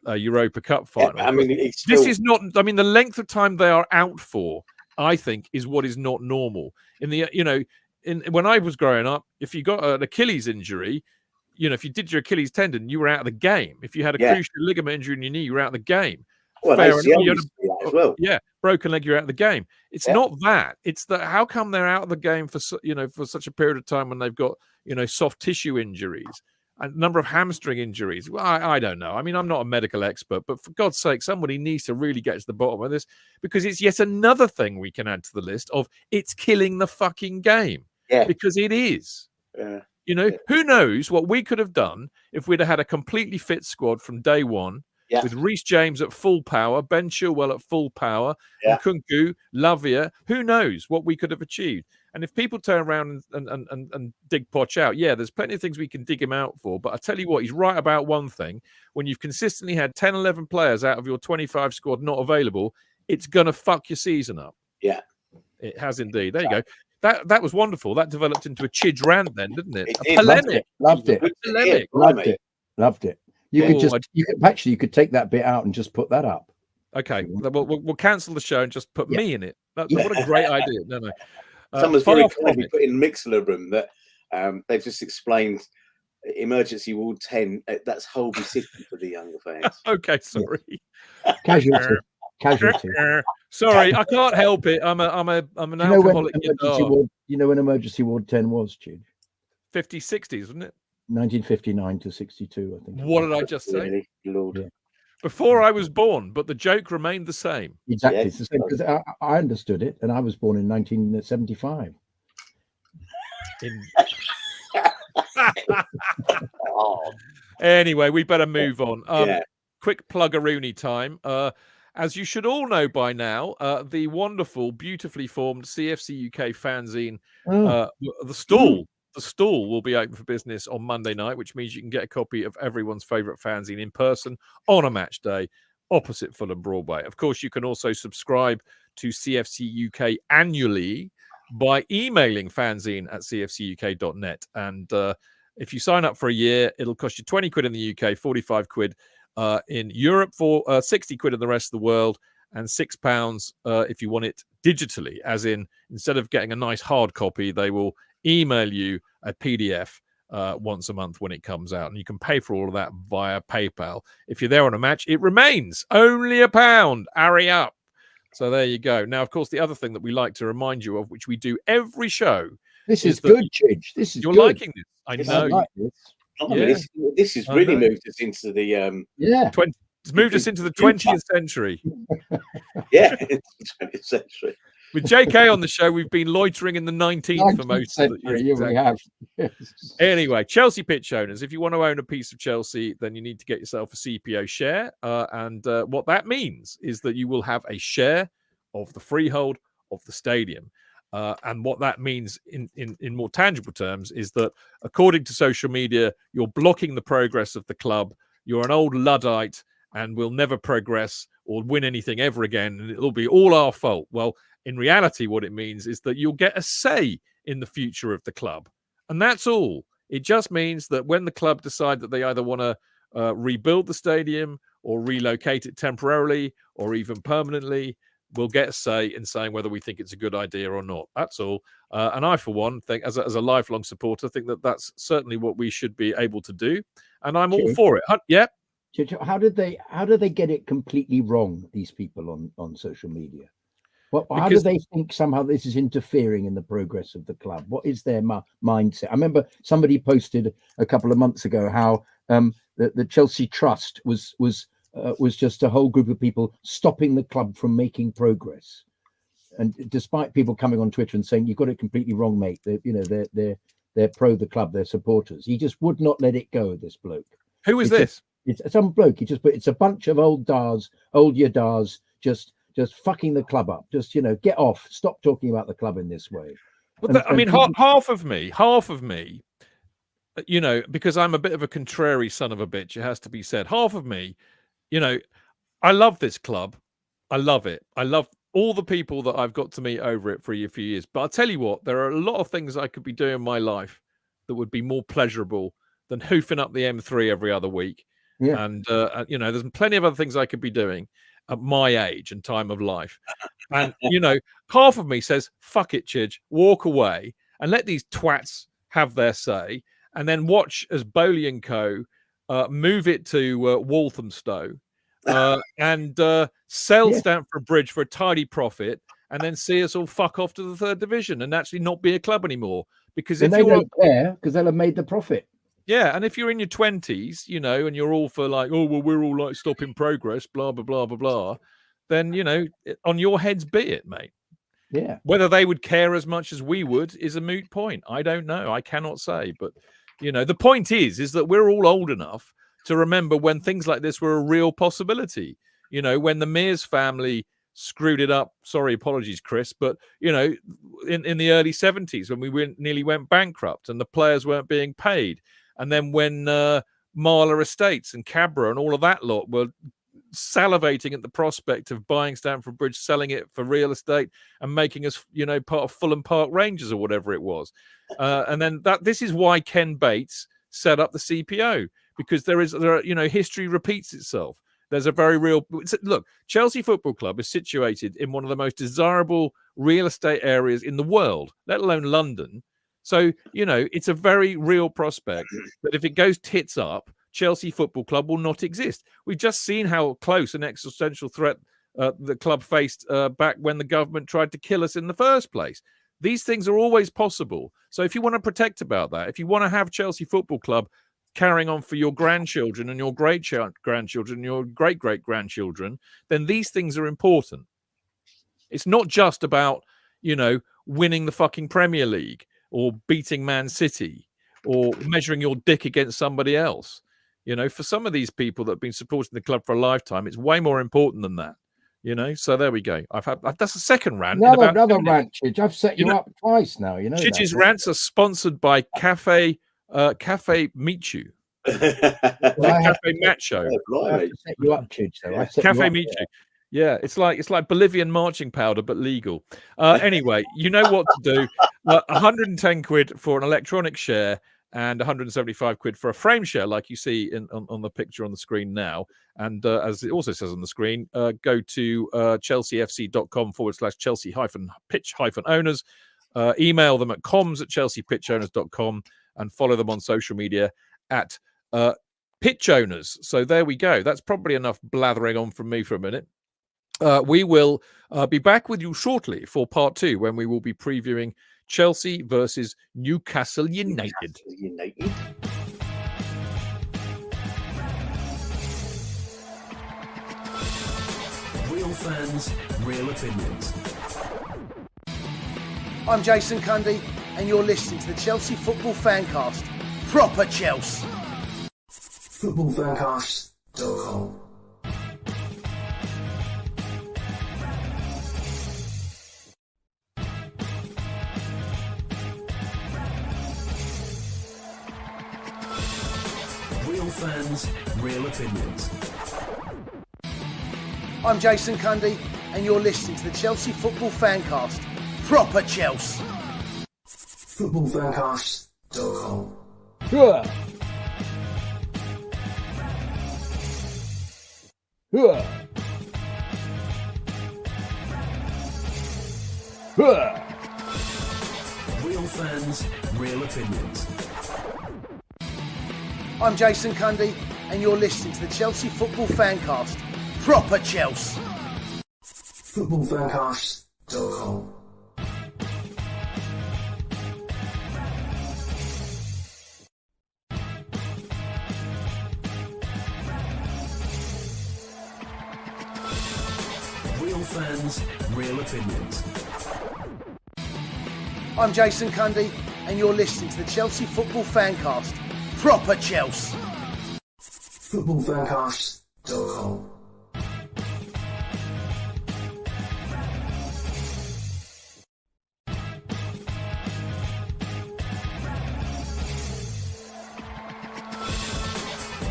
Europa Cup final. This is not. The length of time they are out for, I think, is what is not normal. When I was growing up, if you got an Achilles injury, if you did your Achilles tendon, you were out of the game. If you had a cruciate ligament injury in your knee, you were out of the game. Well, as well. Yeah, broken leg, you're out of the game. It's not that. It's that. How come they're out of the game for such a period of time when they've got soft tissue injuries? A number of hamstring injuries. Well, I don't know. I'm not a medical expert, but for God's sake, somebody needs to really get to the bottom of this because it's yet another thing we can add to the list of it's killing the fucking game. Yeah. Because it is. Yeah. Who knows what we could have done if we'd have had a completely fit squad from day one with Reece James at full power, Ben Chilwell at full power, and Nkunku, Lavia. Who knows what we could have achieved? And if people turn around and dig Poch out, there's plenty of things we can dig him out for. But I tell you what, he's right about one thing. When you've consistently had 10, 11 players out of your 25 squad not available, it's going to fuck your season up. Yeah. It has indeed. There you go. That was wonderful. That developed into a Chidge rant then, didn't it? A polemic. Loved it. Loved it. You could take that bit out and just put that up. Okay. We'll cancel the show and just put me in it. What a great idea. No. Someone's very kindly put in Mixler room that they've just explained emergency ward 10. That's Holby City for the younger fans. Okay, sorry. Casualty. Sorry, I can't help it. I'm an alcoholic. You know when emergency ward 10 was, Chidge? 50s, 60s, wasn't it? 1959 to 62, I think. What did I just say? Really, Lord. Yeah. Before I was born, but the joke remained the same. Exactly. Yeah. It's the same, because I understood it, and I was born in 1975. Anyway, we better move on. Yeah. Quick plug-a-rooney time. As you should all know by now, the wonderful, beautifully formed CFC UK fanzine, the stall will be open for business on Monday night, which means you can get a copy of everyone's favourite fanzine in person on a match day opposite Fulham Broadway. Of course, you can also subscribe to CFC UK annually by emailing fanzine@cfcuk.net. And if you sign up for a year, it'll cost you 20 quid in the UK, 45 quid in Europe, for 60 quid in the rest of the world, and £6 if you want it digitally, as in, instead of getting a nice hard copy, they will email you a PDF once a month when it comes out, and you can pay for all of that via PayPal. If you're there on a match, it remains only £1. Hurry up. So there you go. Now, of course, the other thing that we like to remind you of, which we do every show, this is good, Chidge. This is you're good. liking this. I know. Like this. I mean, this has really moved us into the it's moved us into the 20th century. Yeah, it's the 20th century. With JK on the show, we've been loitering in the 19th for most of century. Yeah, we have. Yes. Anyway, Chelsea pitch owners, if you want to own a piece of Chelsea, then you need to get yourself a CPO share. And what that means is that you will have a share of the freehold of the stadium. And what that means in more tangible terms is that, according to social media, you're blocking the progress of the club. You're an old Luddite and will never progress or win anything ever again. And it'll be all our fault. Well, in reality, what it means is that you'll get a say in the future of the club. And that's all. It just means that when the club decide that they either want to rebuild the stadium or relocate it temporarily or even permanently, we'll get a say in saying whether we think it's a good idea or not. That's all. And I, for one, think, as a lifelong supporter, think that that's certainly what we should be able to do. And I'm all for it. Yeah. How did they get it completely wrong, these people on social media? Well, how do they think somehow this is interfering in the progress of the club? What is their mindset? I remember somebody posted a couple of months ago how the Chelsea Trust was just a whole group of people stopping the club from making progress. And despite people coming on Twitter and saying, "You've got it completely wrong, mate," they're pro the club, they're supporters. He just would not let it go. This bloke. Who is this? It's some bloke. He just put, it's a bunch of old Yadars, just fucking the club up. Just, get off. Stop talking about the club in this way. But half of me, because I'm a bit of a contrary son of a bitch, it has to be said. Half of me, I love this club. I love it. I love all the people that I've got to meet over it for a few years. But I'll tell you what, there are a lot of things I could be doing in my life that would be more pleasurable than hoofing up the M3 every other week. Yeah. And, there's plenty of other things I could be doing at my age and time of life. And, half of me says, fuck it, Chidge, walk away and let these twats have their say, and then watch as Bowley and Co. Move it to Walthamstow and sell Stamford Bridge for a tidy profit, and then see us all fuck off to the third division and actually not be a club anymore. Because if they don't care, because they'll have made the profit. Yeah, and if you're in your 20s, and you're all for like, oh, well, we're all like stopping progress, blah, blah, blah, blah, blah, then, on your heads be it, mate. Yeah. Whether they would care as much as we would is a moot point. I don't know. I cannot say. But, the point is that we're all old enough to remember when things like this were a real possibility. When the Mears family screwed it up. Sorry, apologies, Chris. But, in the early 70s when we nearly went bankrupt and the players weren't being paid. And then when Marler Estates and Cabra and all of that lot were salivating at the prospect of buying Stamford Bridge, selling it for real estate and making us, part of Fulham Park Rangers or whatever it was. And then this is why Ken Bates set up the CPO, because history repeats itself. There's a very real look. Chelsea Football Club is situated in one of the most desirable real estate areas in the world, let alone London. So, it's a very real prospect that if it goes tits up, Chelsea Football Club will not exist. We've just seen how close an existential threat the club faced back when the government tried to kill us in the first place. These things are always possible. So if you want to protect about that, if you want to have Chelsea Football Club carrying on for your grandchildren and your great-grandchildren and your great-great-grandchildren, then these things are important. It's not just about, winning the fucking Premier League or beating Man City or measuring your dick against somebody else. For some of these people that have been supporting the club for a lifetime, it's way more important than that. So there we go. That's a second rant. Another rant, Chidge. I've set you up twice now. Chidge's rants are sponsored by Cafe Michu. Cafe Macho. I set you up, Chidge. Cafe Michu. Yeah, it's like Bolivian marching powder, but legal. Anyway, you know what to do. 110 quid for an electronic share and 175 quid for a frame share, like you see on the picture on the screen now. And as it also says on the screen, go to chelseafc.com/Chelsea-pitch-owners. Email them at comms@chelseapitchowners.com and follow them on social media at pitch owners. So there we go. That's probably enough blathering on from me for a minute. We will be back with you shortly for part 2, when we will be previewing Chelsea versus Newcastle United. Real fans, real opinions. I'm Jason Cundy, and you're listening to the Chelsea Football Fancast. Proper Chelsea. Footballfancast.com. Real fans, real opinions. I'm Jason Cundy, and you're listening to the Chelsea Football Fancast. Proper Chelsea. Footballfancast.com. Hooah! Hooah! Hooah! Real fans, real opinions. I'm Jason Cundy, and you're listening to the Chelsea Football Fancast. Proper Chelsea. Footballfancast.com. Real fans, real opinions. I'm Jason Cundy, and you're listening to the Chelsea Football Fancast. Proper Chelsea. Footballfancast.com.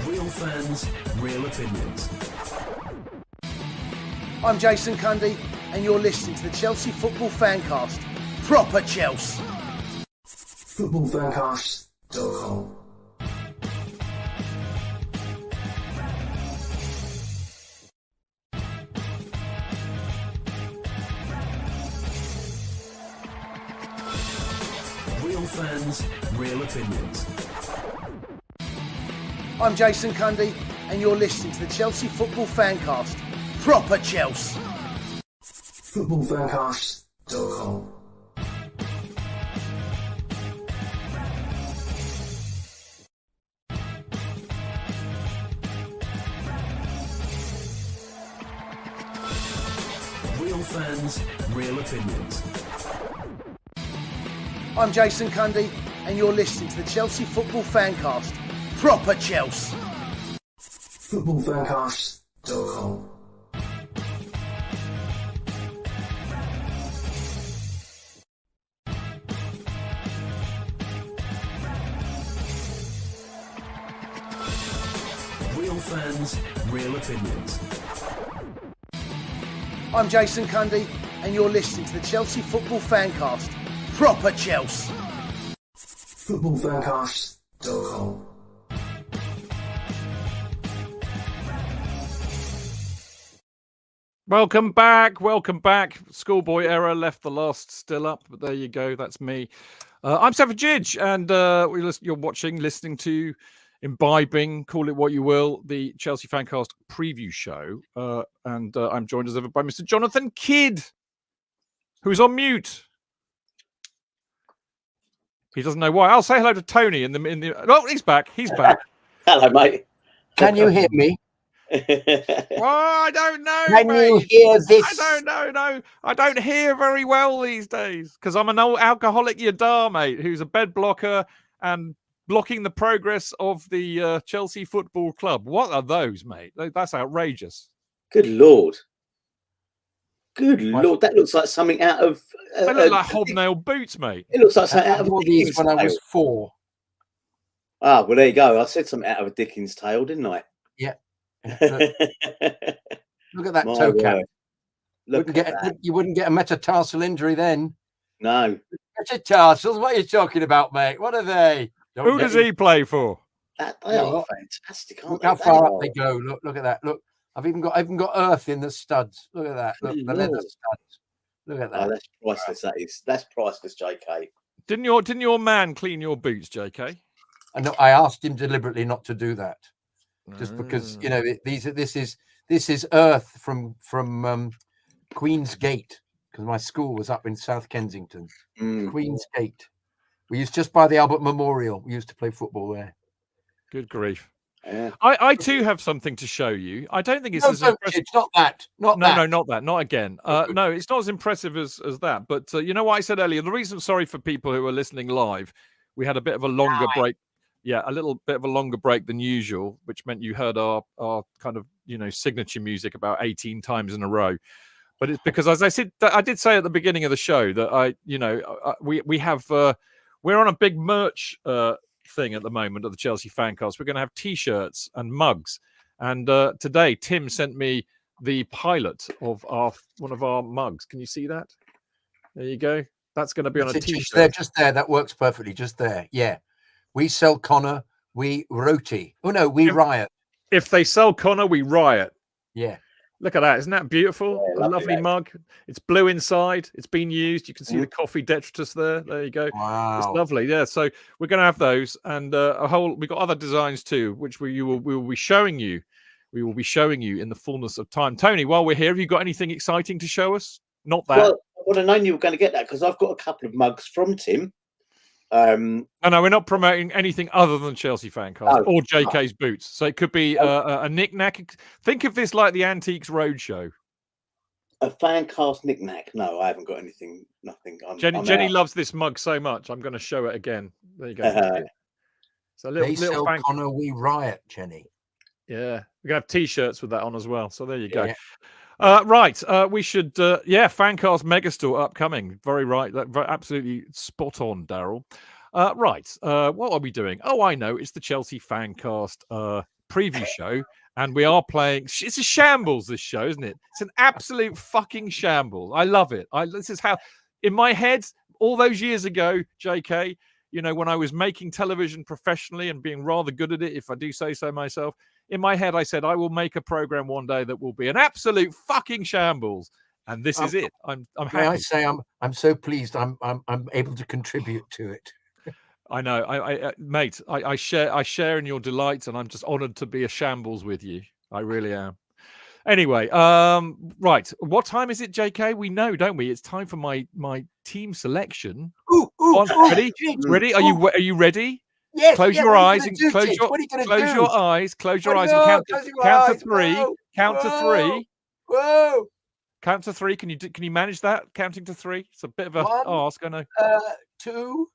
Real fans, real opinions. I'm Jason Cundy, and you're listening to the Chelsea Football Fancast. Proper Chelsea. Footballfancast.com. Real fans, real opinions. I'm Jason Cundy, and you're listening to the Chelsea Football Fancast. Proper Chelsea. Footballfancast.com. Real fans, real opinions. I'm Jason Cundy, and you're listening to the Chelsea Football Fancast. Proper Chelsea. Footballfancast.com. Real fans, real opinions. I'm Jason Cundy, and you're listening to the Chelsea Football Fancast. Proper Chelsea. Footballfancast.com. Welcome back. Schoolboy error, left the last still up, but there you go. That's me. I'm Stamford Chidge, and you're watching, listening to, imbibing, call it what you will, the Chelsea Fancast preview show. And I'm joined as ever by Mr. Jonathan Kydd, who's on mute. He doesn't know why. I'll say hello to Tony in the. Oh, he's back. He's back. Hello, mate. Can you hear me? Well, I don't know. Can mate. you hear this? I don't know. No, I don't hear very well these days because I'm an old alcoholic Yadar, mate, who's a bed blocker and blocking the progress of the Chelsea Football Club. What are those, mate? That's outrageous. Good Lord. Good Lord. That looks like something out of... They look like hobnail boots, mate. It looks like something out of all a these Dickens when I tale. was 4. Ah, well, there you go. I said something out of a Dickens tale, didn't I? Yeah. Look at that My toe cap. word. Look at that. You wouldn't get a metatarsal injury then. No. Metatarsals? What are you talking about, mate? What are they? Who does he play for? They are fantastic, aren't Look they? how They far up are. they go. Look at that. Look, I've even got earth in the studs. Look at that. Look, Good the leather Lord. studs. Look at Oh, that. that's priceless. That is. That's priceless, JK. Didn't your man clean your boots, JK? I asked him deliberately not to do that, just because this is earth from Queen's Gate, because my school was up in South Kensington. Queen's Gate. We used just by the Albert Memorial. We used to play football there. Good grief. Yeah. I too have something to show you. I don't think it's as impressive. It's not that. Not that. Not again. No, it's not as impressive as that. But you know what I said earlier? The reason, sorry for people who are listening live, we had a bit of a longer break. Yeah, a little bit of a longer break than usual, which meant you heard our kind of signature music about 18 times in a row. But it's because, as I did say at the beginning of the show that we have we're on a big merch thing at the moment at the Chelsea Fancast. We're going to have T-shirts and mugs, and today Tim sent me the pilot of one of our mugs. Can you see that? There you go. That's going to be on a T-shirt. Just there. That works perfectly. Just there. Yeah. We sell Connor. We roti. Oh no, we riot. If they sell Connor, we riot. Yeah. Look at that. Isn't that beautiful? Yeah, a lovely mug. It's blue inside. It's been used. You can see the coffee detritus there. There you go. Wow. It's lovely. Yeah. So we're going to have those, and we've got other designs too, which we will be showing you. We will be showing you in the fullness of time. Tony, while we're here, have you got anything exciting to show us? Not that. Well, I would have known you were going to get that because I've got a couple of mugs from Tim. No, we're not promoting anything other than Chelsea Fancast or JK's boots. So it could be a knick-knack. Think of this like the Antiques Roadshow. A Fancast knick-knack. No, I haven't got anything. Nothing. Jenny loves this mug so much. I'm going to show it again. There you go. So they sell Connor, we riot, Jenny. Yeah, we're going to have T-shirts with that on as well. So there you go. Yeah. Right, we should, Fancast Megastore upcoming. Very right, absolutely spot on, Daryl. Right, what are we doing? Oh, I know, it's the Chelsea Fancast preview show, and we are playing. It's a shambles, this show, isn't it? It's an absolute fucking shambles. I love it. This is how, in my head, all those years ago, JK, when I was making television professionally and being rather good at it, if I do say so myself, in my head, I said, I will make a program one day that will be an absolute fucking shambles. And this is it. I'm happy. May I say I'm so pleased I'm able to contribute to it. I know. Mate, I share in your delight, and I'm just honored to be a shambles with you. I really am. Anyway, right. What time is it, JK? We know, don't we? It's time for my team selection. Ready? Ready? Are you ready? Yes. Close your eyes and close your eyes and count to three. Count to three. Whoa. Count to three. Can you manage that? Counting to three. It's a bit of a ask, I know. 2,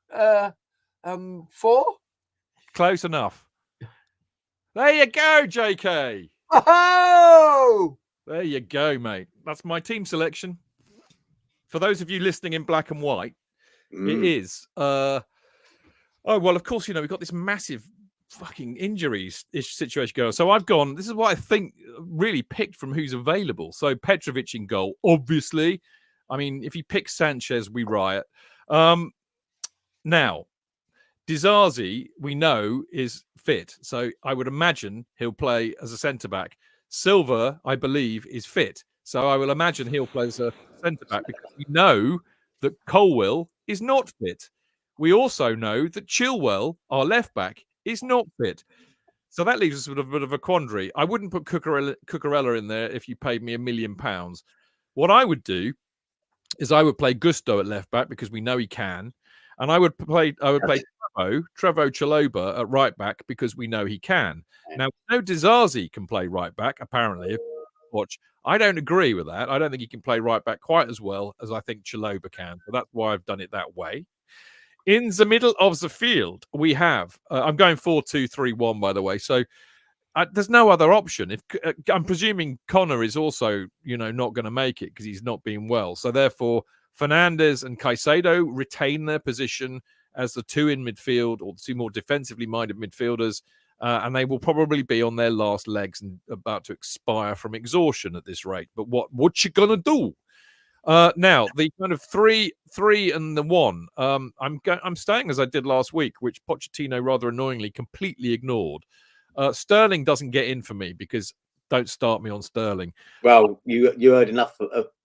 4. Close enough. There you go, JK. Oh! There you go, mate. That's my team selection. For those of you listening in black and white, it is. Oh, well, of course, we've got this massive fucking injuries situation going on. So I've gone, this is what I think really picked from who's available. So Petrovic in goal, obviously. I mean, if he picks Sanchez, we riot. Now, Disasi, we know, is fit. So I would imagine he'll play as a centre-back. Silva, I believe, is fit. So I will imagine he'll play as a centre-back because we know that Colwill is not fit. We also know that Chilwell, our left-back, is not fit. So that leaves us with a bit of a quandary. I wouldn't put Cucurella in there if you paid me £1 million. What I would do is I would play Gusto at left-back because we know he can. and I would play Trevo Chalobah at right back because we know he can. Now, no Disasi can play right back apparently. Watch, I don't agree with that. I don't think he can play right back quite as well as I think Chalobah can. So that's why I've done it that way. In the middle of the field, we have. I'm going 4-2-3-1, by the way. So there's no other option. If I'm presuming Connor is also, not going to make it because he's not been well. So therefore, Fernandes and Caicedo retain their position as the two in midfield, or the two more defensively minded midfielders. And they will probably be on their last legs and about to expire from exhaustion at this rate. But what you gonna do? Now the kind of 3 and the 1. I'm staying as I did last week, which Pochettino rather annoyingly completely ignored. Sterling doesn't get in for me because don't start me on Sterling. Well, you heard enough.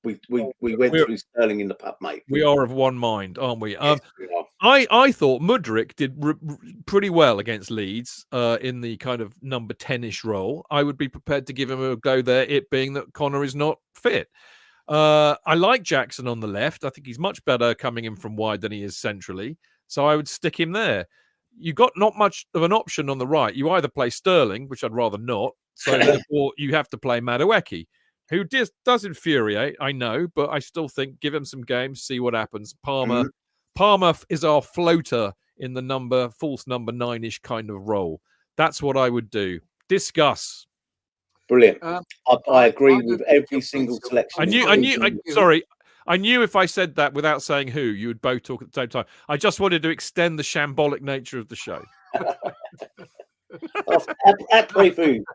We went through Sterling in the pub, mate. We are of one mind, aren't we? Yes, we are. I thought Mudryk did pretty well against Leeds in the kind of number 10-ish role. I would be prepared to give him a go there, it being that Connor is not fit. I like Jackson on the left. I think he's much better coming in from wide than he is centrally. So I would stick him there. You've got not much of an option on the right. You either play Sterling, which I'd rather not. So therefore you have to play Madueke, who does infuriate, I know, but I still think give him some games, see what happens. Palmer is our floater in the false number 9-ish kind of role. That's what I would do. Discuss. Brilliant. I agree with every single selection. I knew if I said that without saying who, you would both talk at the same time. I just wanted to extend the shambolic nature of the show.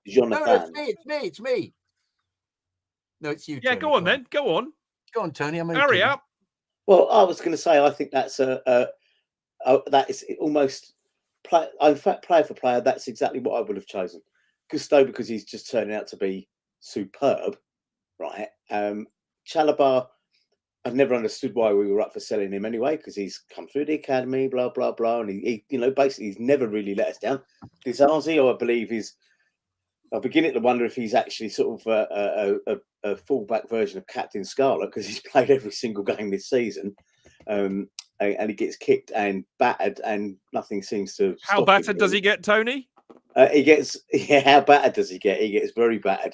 Jonathan. No, it's me. No, it's you. Yeah, Tony. go on then. Go on. Go on, Tony. Hurry up. Well, I was going to say, I think that's that is almost player for player. That's exactly what I would have chosen. Gusto, because he's just turning out to be superb, right? Chalobah, I've never understood why we were up for selling him anyway, because he's come through the academy, blah blah blah, and he basically he's never really let us down. Disasi, I believe, I'm beginning to wonder if he's actually sort of a fullback version of Captain Scarlet, because he's played every single game this season, and he gets kicked and battered, and nothing seems to. How battered does he get, Tony? He gets how battered does he get? He gets very battered.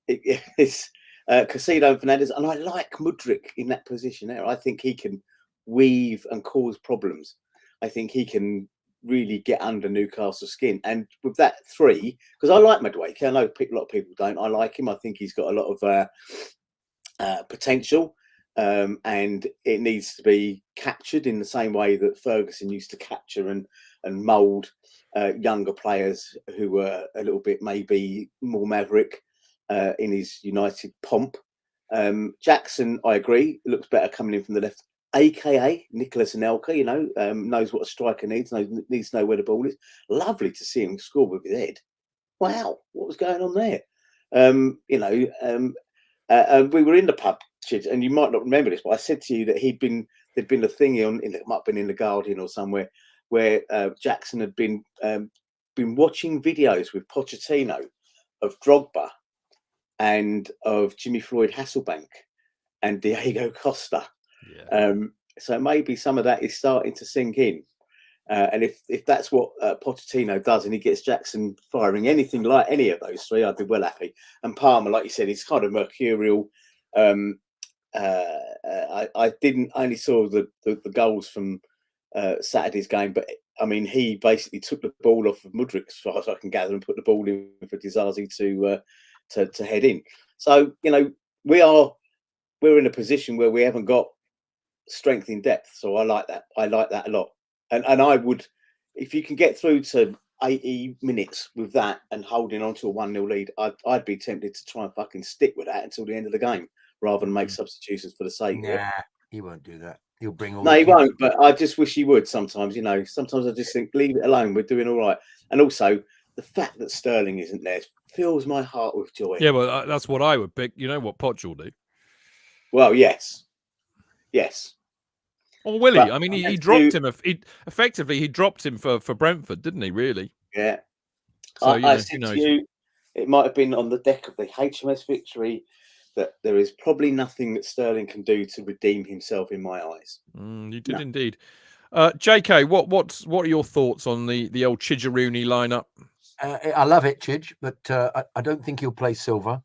It's Caicedo and Fernandes, and I like Mudryk in that position there. I think he can weave and cause problems. I think he can really get under Newcastle's skin. And with that 3, because I like Madueke, I know a lot of people don't. I like him. I think he's got a lot of potential, and it needs to be captured in the same way that Ferguson used to capture and mould younger players who were a little bit maybe more maverick in his United pomp. Jackson, I agree, looks better coming in from the left, aka Nicholas Anelka, knows what a striker needs to know where the ball is. Lovely to see him score with his head. Wow, what was going on there? We were in the pub, Chidge, and you might not remember this, but I said to you that there'd been a thing it might have been in the Guardian or somewhere, where Jackson had been watching videos with Pochettino of Drogba and of Jimmy Floyd Hasselbank and Diego Costa. Yeah. So maybe some of that is starting to sink in. And if that's what Pochettino does, and he gets Jackson firing anything like any of those 3, I'd be well happy. And Palmer, like you said, he's kind of mercurial. I only saw the goals from Saturday's game, but I mean, he basically took the ball off of Mudryk, as far as I can gather, and put the ball in for Disasi to head in. So we're in a position where we haven't got strength in depth. So I like that. I like that a lot. And I would, if you can get through to 80 minutes with that and holding on to a 1-0 lead, I'd be tempted to try and fucking stick with that until the end of the game, rather than make substitutions for the sake of it. Nah, he won't do that. He'll bring all. No, he won't. But I just wish he would. Sometimes, sometimes I just think, leave it alone. We're doing all right. And also, the fact that Sterling isn't there fills my heart with joy. Yeah, well, that's what I would pick. You know what Poch will do? Well, yes. Or will he? I mean, he dropped him. He dropped him for Brentford, didn't he? Really? Yeah. So I said to you, it might have been on the deck of the HMS Victory that there is probably nothing that Sterling can do to redeem himself in my eyes. You did indeed. JK, what are your thoughts on the old Chidge lineup? I love it, Chidge, but I don't think he'll play Silva.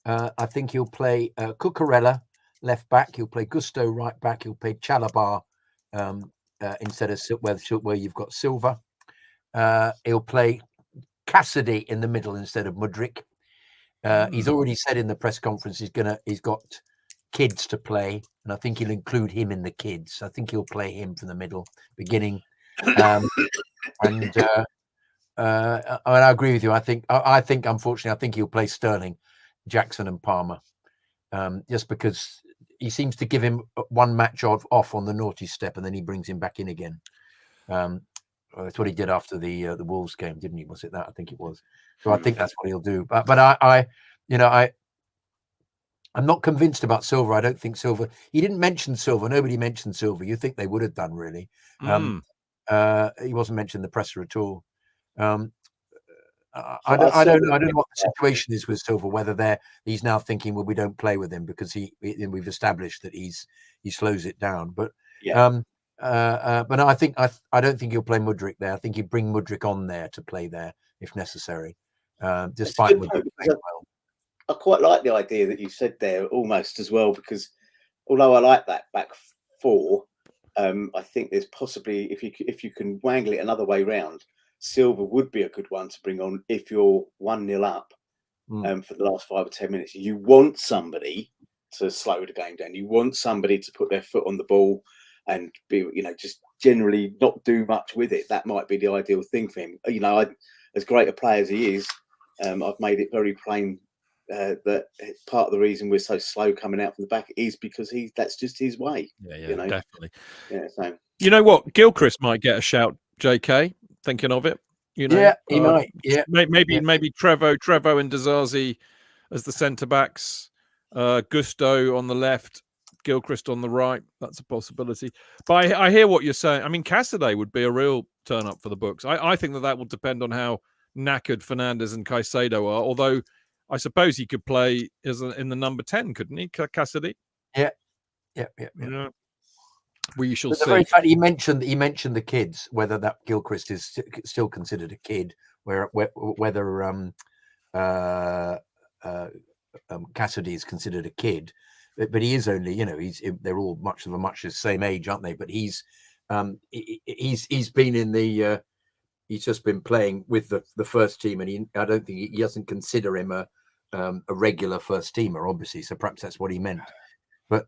I think he'll play Cucurella left back. He'll play Gusto right back. He'll play Chalabar instead of where you've got Silva. He'll play Cassidy in the middle instead of Mudryk. He's already said in the press conference he's got kids to play, and I think he'll include him in the kids. I think he'll play him from the middle beginning. And I agree with you. I think unfortunately, I think he'll play Sterling, Jackson, and Palmer, just because he seems to give him one match off on the naughty step, and then he brings him back in again. That's what he did after the Wolves game, didn't he? Was it that? I think it was. So I think that's what he'll do. But I'm not convinced about Silva. I don't think Silva. He didn't mention Silva. Nobody mentioned Silva. You think they would have done, really? He wasn't mentioned in the presser at all. I don't know what the situation is with Silva. Whether he's now thinking, well, we don't play with him because we've established that he slows it down. But but I don't think he'll play Mudryk there. I think he'd bring Mudryk on there to play there if necessary. Despite I quite like the idea that you said there almost as well, because although I like that back four, I think there's possibly if you can wangle it another way round, Silva would be a good one to bring on if you're 1-0 up for the last 5 or 10 minutes. You want somebody to slow the game down. You want somebody to put their foot on the ball and be, just generally not do much with it. That might be the ideal thing for him. As great a player as he is, I've made it very plain that part of the reason we're so slow coming out from the back is because that's just his way. Yeah, definitely. Yeah, so you know what, Gilchrist might get a shout. JK, thinking of it. Yeah, he might. Yeah, maybe Trevo and Dizazi as the centre backs. Gusto on the left, Gilchrist on the right. That's a possibility. But I hear what you're saying. I mean, Cassidy would be a real turn up for the books. I think that will depend on how knackered Fernandes and Caicedo are. Although I suppose he could play in the number 10, couldn't he, Cassidy? Yeah. We shall see. The very fact he mentioned the kids, whether that Gilchrist is still considered a kid, whether Cassidy is considered a kid, but he is only, they're all much the same age, aren't they? But he's been in the he's just been playing with the first team, and I don't think he doesn't consider him a regular first teamer, obviously. So perhaps that's what he meant. But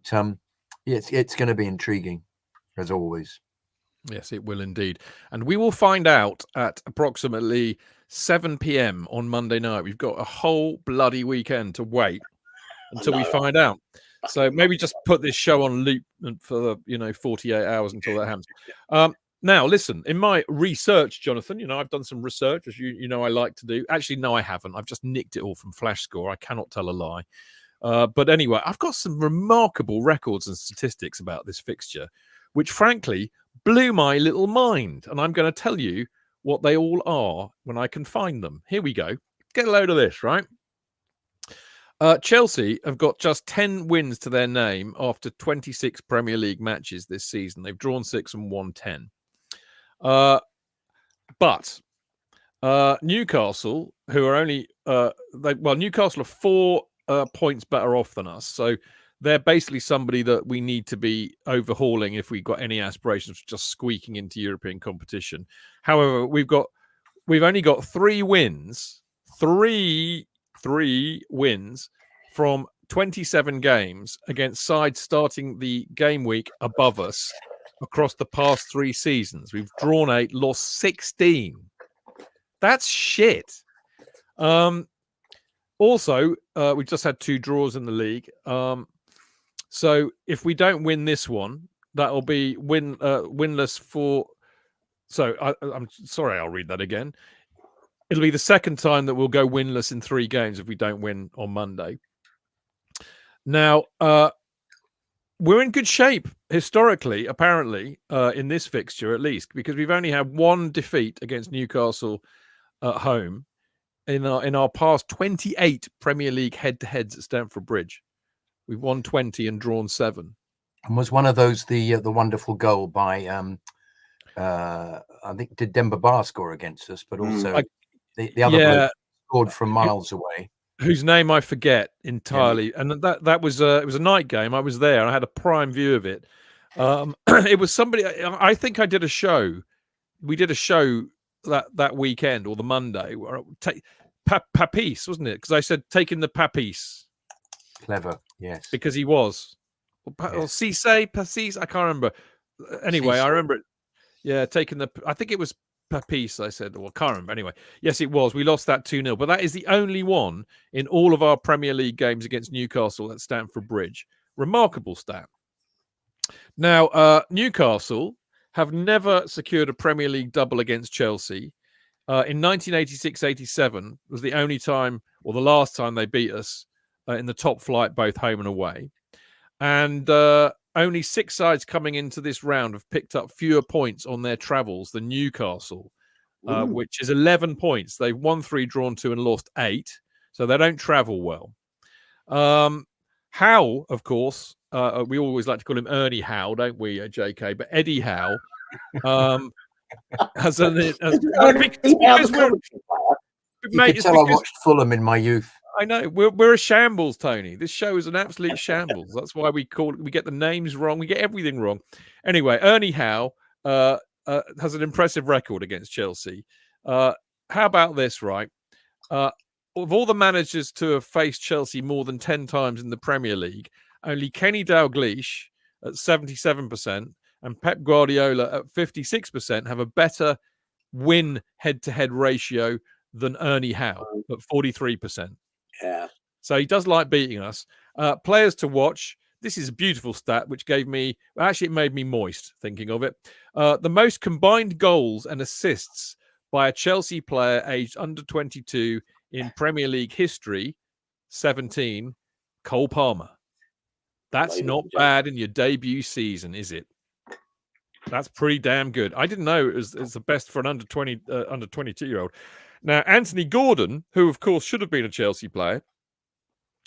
it's going to be intriguing, as always. Yes, it will indeed. And we will find out at approximately 7 p.m. on Monday night. We've got a whole bloody weekend to wait until we find out. So maybe just put this show on loop for 48 hours until that happens. Now, listen, in my research, Jonathan, I've done some research, as I like to do. Actually, no, I haven't. I've just nicked it all from Flash Score. I cannot tell a lie. But anyway, I've got some remarkable records and statistics about this fixture, which frankly blew my little mind. And I'm going to tell you what they all are when I can find them. Here we go. Get a load of this, right? Chelsea have got just 10 wins to their name after 26 Premier League matches this season. They've drawn 6 and won 10. But Newcastle, who are only Newcastle are 4 points better off than us, so they're basically somebody that we need to be overhauling if we've got any aspirations of just squeaking into European competition. However, we've only got 3 wins, three wins from 27 games against sides starting the game week above us across the past 3 seasons. We've drawn 8, lost 16. That's shit. Also, we just had 2 draws in the league. So if we don't win this one, that'll be winless for. So I'm sorry, I'll read that again. It'll be the second time that we'll go winless in 3 games if we don't win on Monday. Now, we're in good shape historically, apparently, in this fixture at least, because we've only had 1 defeat against Newcastle at home in our past 28 Premier League head-to-heads at Stamford Bridge. We've won 20 and drawn 7. And was one of those the wonderful goal by I think did Demba Ba score against us, but also the other bloke scored from miles away. Whose name I forget entirely, and that was it was a night game. I was there, and I had a prime view of it. It was somebody. I think I did a show. We did a show that weekend or the Monday. Papis, wasn't it? Because I said taking the Papis. Clever, yes. Because he was. Or Cisse, Passis, I can't remember. Anyway, I remember it. Yeah, taking the. I think it was Papis, I said. Well, I can't remember. Anyway, yes, it was. We lost that 2-0. But that is the only one in all of our Premier League games against Newcastle at Stamford Bridge. Remarkable stat. Now, Newcastle have never secured a Premier League double against Chelsea. In 1986-87 was the only time, or the last time they beat us in the top flight, both home and away. And only 6 sides coming into this round have picked up fewer points on their travels than Newcastle, which is 11 points. They've won 3, drawn 2, and lost 8. So they don't travel well. Howe, of course, we always like to call him Ernie Howe, don't we, JK? But Eddie Howe has an... You can tell I watched Fulham in my youth. I know we're a shambles, Tony. This show is an absolute shambles. That's why we get the names wrong. We get everything wrong. Anyway, Ernie Howe has an impressive record against Chelsea. How about this, right? Of all the managers to have faced Chelsea more than 10 times in the Premier League, only Kenny Dalglish at 77% and Pep Guardiola at 56% have a better win head-to-head ratio than Ernie Howe at 43%. Yeah. So he does like beating us. Players to watch. This is a beautiful stat, which it made me moist thinking of it. The most combined goals and assists by a Chelsea player aged under 22 in Premier League history, 17, Cole Palmer. That's not bad in your debut season, is it? That's pretty damn good. I didn't know it was the best for an under 22-year-old. Now, Anthony Gordon, who, of course, should have been a Chelsea player,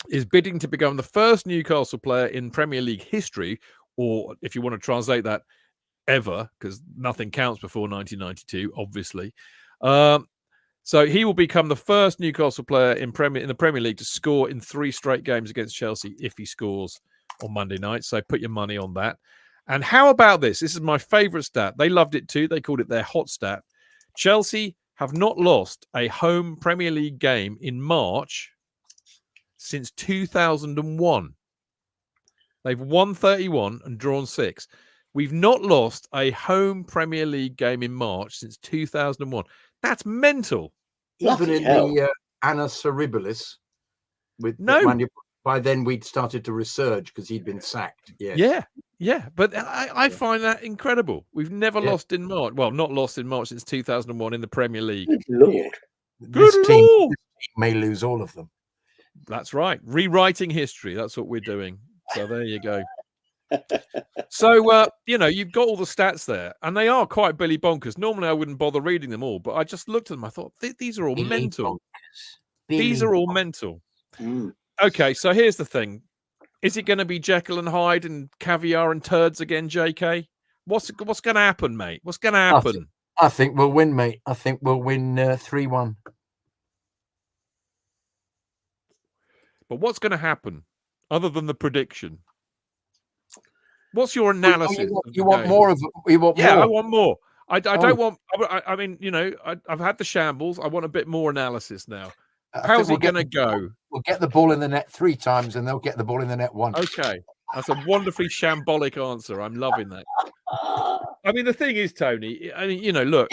is bidding to become the first Newcastle player in Premier League history, or if you want to translate that, ever, because nothing counts before 1992, obviously. So he will become the first Newcastle player in the Premier League to score in 3 straight games against Chelsea if he scores on Monday night. So put your money on that. And how about this? This is my favourite stat. They loved it too. They called it their hot stat. Chelsea have not lost a home Premier League game in March since 2001. They've won 31 and drawn 6. We've not lost a home Premier League game in March since 2001. That's mental. Even in the Anna Cerebalis, by then we'd started to resurge because he'd been sacked. Yeah. But I find that incredible. We've never lost in March. Well, not lost in March since 2001 in the Premier League. Good Lord. This team may lose all of them. That's right. Rewriting history. That's what we're doing. So there you go. So, you've got all the stats there, and they are quite Billy bonkers. Normally, I wouldn't bother reading them all, but I just looked at them. I thought, these are all mental. These are all mental. Okay, so here's the thing. Is it going to be Jekyll and Hyde and caviar and turds again, JK? What's going to happen, mate? What's going to happen? I think we'll win, mate. I think we'll win 3-1. But what's going to happen other than the prediction? What's your analysis? You want more of it? You want more? I want more. I don't want. I mean, I've had the shambles. I want a bit more analysis now. How's it going to go? We'll get the ball in the net 3 times, and they'll get the ball in the net once. Okay, that's a wonderfully shambolic answer. I'm loving that. I mean, the thing is, Tony. I mean, look,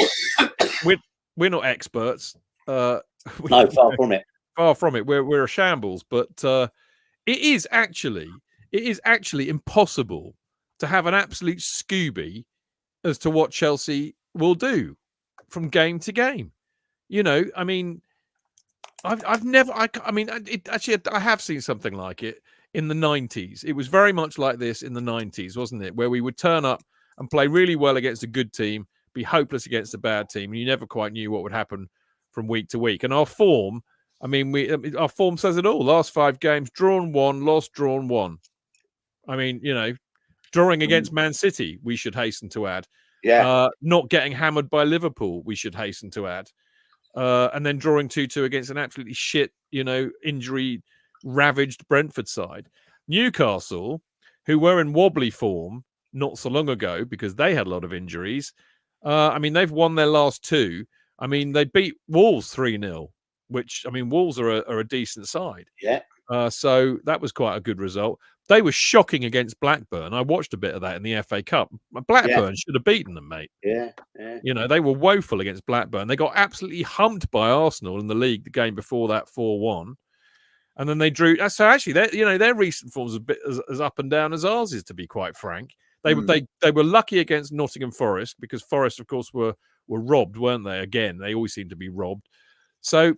we're not experts. No, far from it. Far from it. We're a shambles, but it is actually impossible to have an absolute Scooby as to what Chelsea will do from game to game. I mean, I've never. I have seen something like it in the 90s. It was very much like this in the 90s, wasn't it? Where we would turn up and play really well against a good team, be hopeless against a bad team, and you never quite knew what would happen from week to week. And our form, I mean, our form says it all. Last 5 games, drawn 1, lost, drawn 1. I mean, drawing against Man City, we should hasten to add. Yeah. Not getting hammered by Liverpool, we should hasten to add. And then drawing 2-2 against an absolutely shit, injury-ravaged Brentford side. Newcastle, who were in wobbly form not so long ago because they had a lot of injuries. I mean, they've won their last 2. I mean, they beat Wolves 3-0, which, I mean, Wolves are a decent side. Yeah. So that was quite a good result. They were shocking against Blackburn. I watched a bit of that in the FA Cup. Blackburn should have beaten them, mate. Yeah. They were woeful against Blackburn. They got absolutely humped by Arsenal in the league the game before that, 4-1. And then they drew. So actually, their recent form's a bit as up and down as ours is, to be quite frank. They were lucky against Nottingham Forest because Forest, of course, were robbed, weren't they? Again, they always seem to be robbed. So,